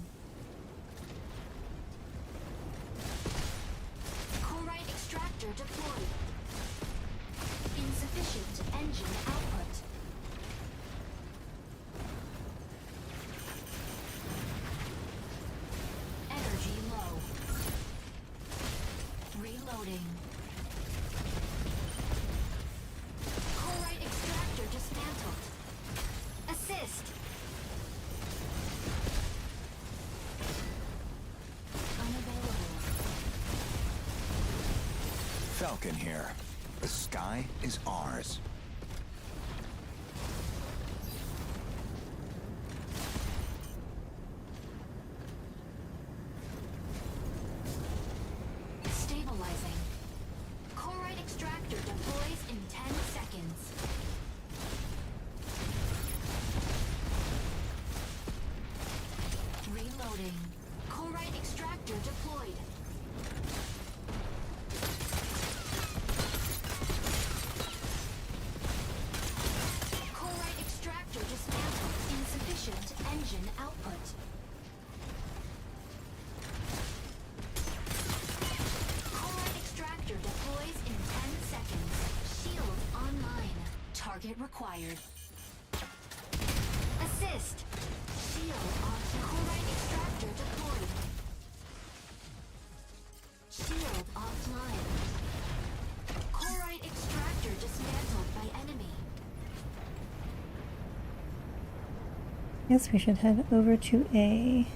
Speaker 2: Chloride extractor deployed. Insufficient engine output. Energy low. Reloading. Chloride extractor dismantled. Assist. Unavailable.
Speaker 4: Falcon here. The sky is ours.
Speaker 2: Stabilizing. Chloride extractor deploys in 10 seconds. Reloading. Chloride extractor deployed. Chloride extractor dismantled. Insufficient engine output. Chloride extractor deploys in 10 seconds. Shield online. Target required. Assist. Shield on. Chloride extractor deployed. Shield offline. Chloride extractor dismantled by enemy.
Speaker 1: Guess we should head over to A.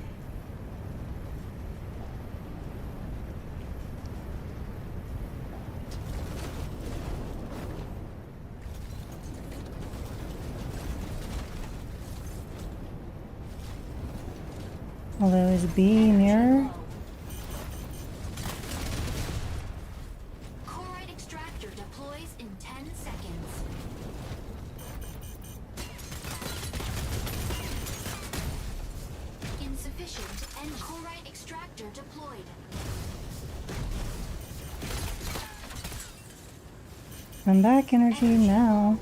Speaker 1: Although is B near?
Speaker 2: Chloride extractor deploys in 10 seconds. Insufficient and chloride extractor deployed.
Speaker 1: Come back, energy now.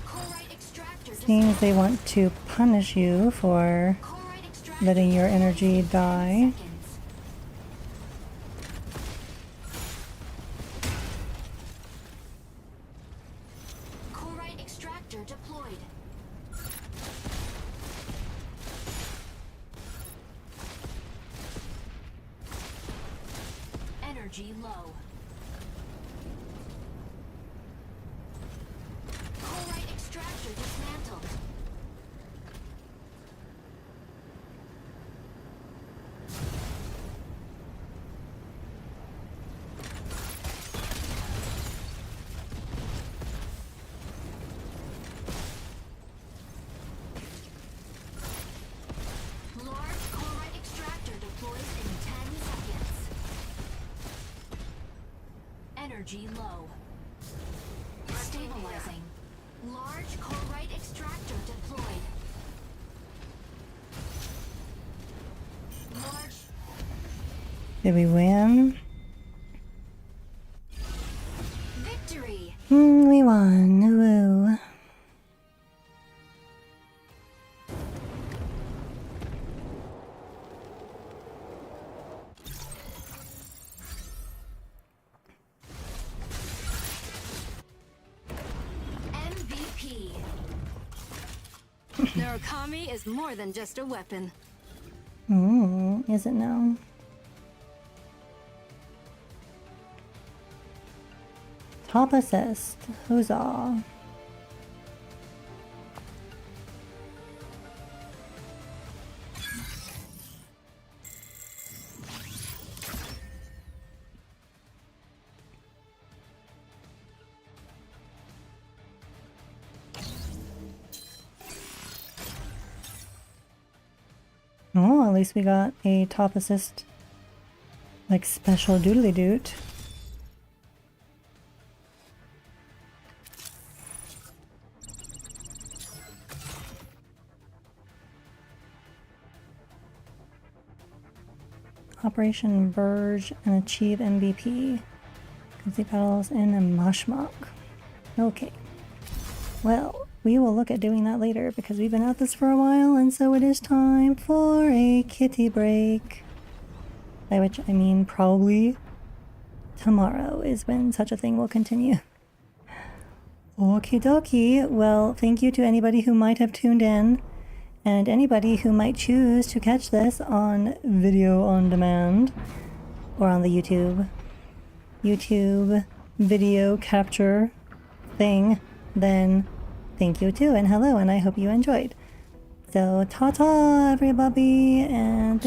Speaker 2: Chloride extractor
Speaker 1: Seems they want to punish you for
Speaker 2: Chloride extractor
Speaker 1: letting your energy
Speaker 2: deploys in 10
Speaker 1: die.
Speaker 2: seconds. Chloride extractor deployed. Energy low. Chloride extractor dismantled. Large chloride extractor deploys in 10 seconds. Energy low. Stabilizing. Large chloride extractor deployed. Large.
Speaker 1: Did we win?
Speaker 2: Victory!
Speaker 1: We won. Woo.
Speaker 6: Okami is more than just a weapon.
Speaker 1: Is it now? Top assist. Huzzah. Oh, at least we got a top assist, like, special doodly doot. Operation Verge and achieve MVP. Complete battles in a Mashmak. Okay. Well, we will look at doing that later because we've been at this for a while, and so it is time for a kitty break. By which I mean probably tomorrow is when such a thing will continue. Okie dokie. Well, thank you to anybody who might have tuned in, and anybody who might choose to catch this on video on demand or on the YouTube video capture thing, then thank you too, and hello, and I hope you enjoyed. So ta-ta everybody, and thank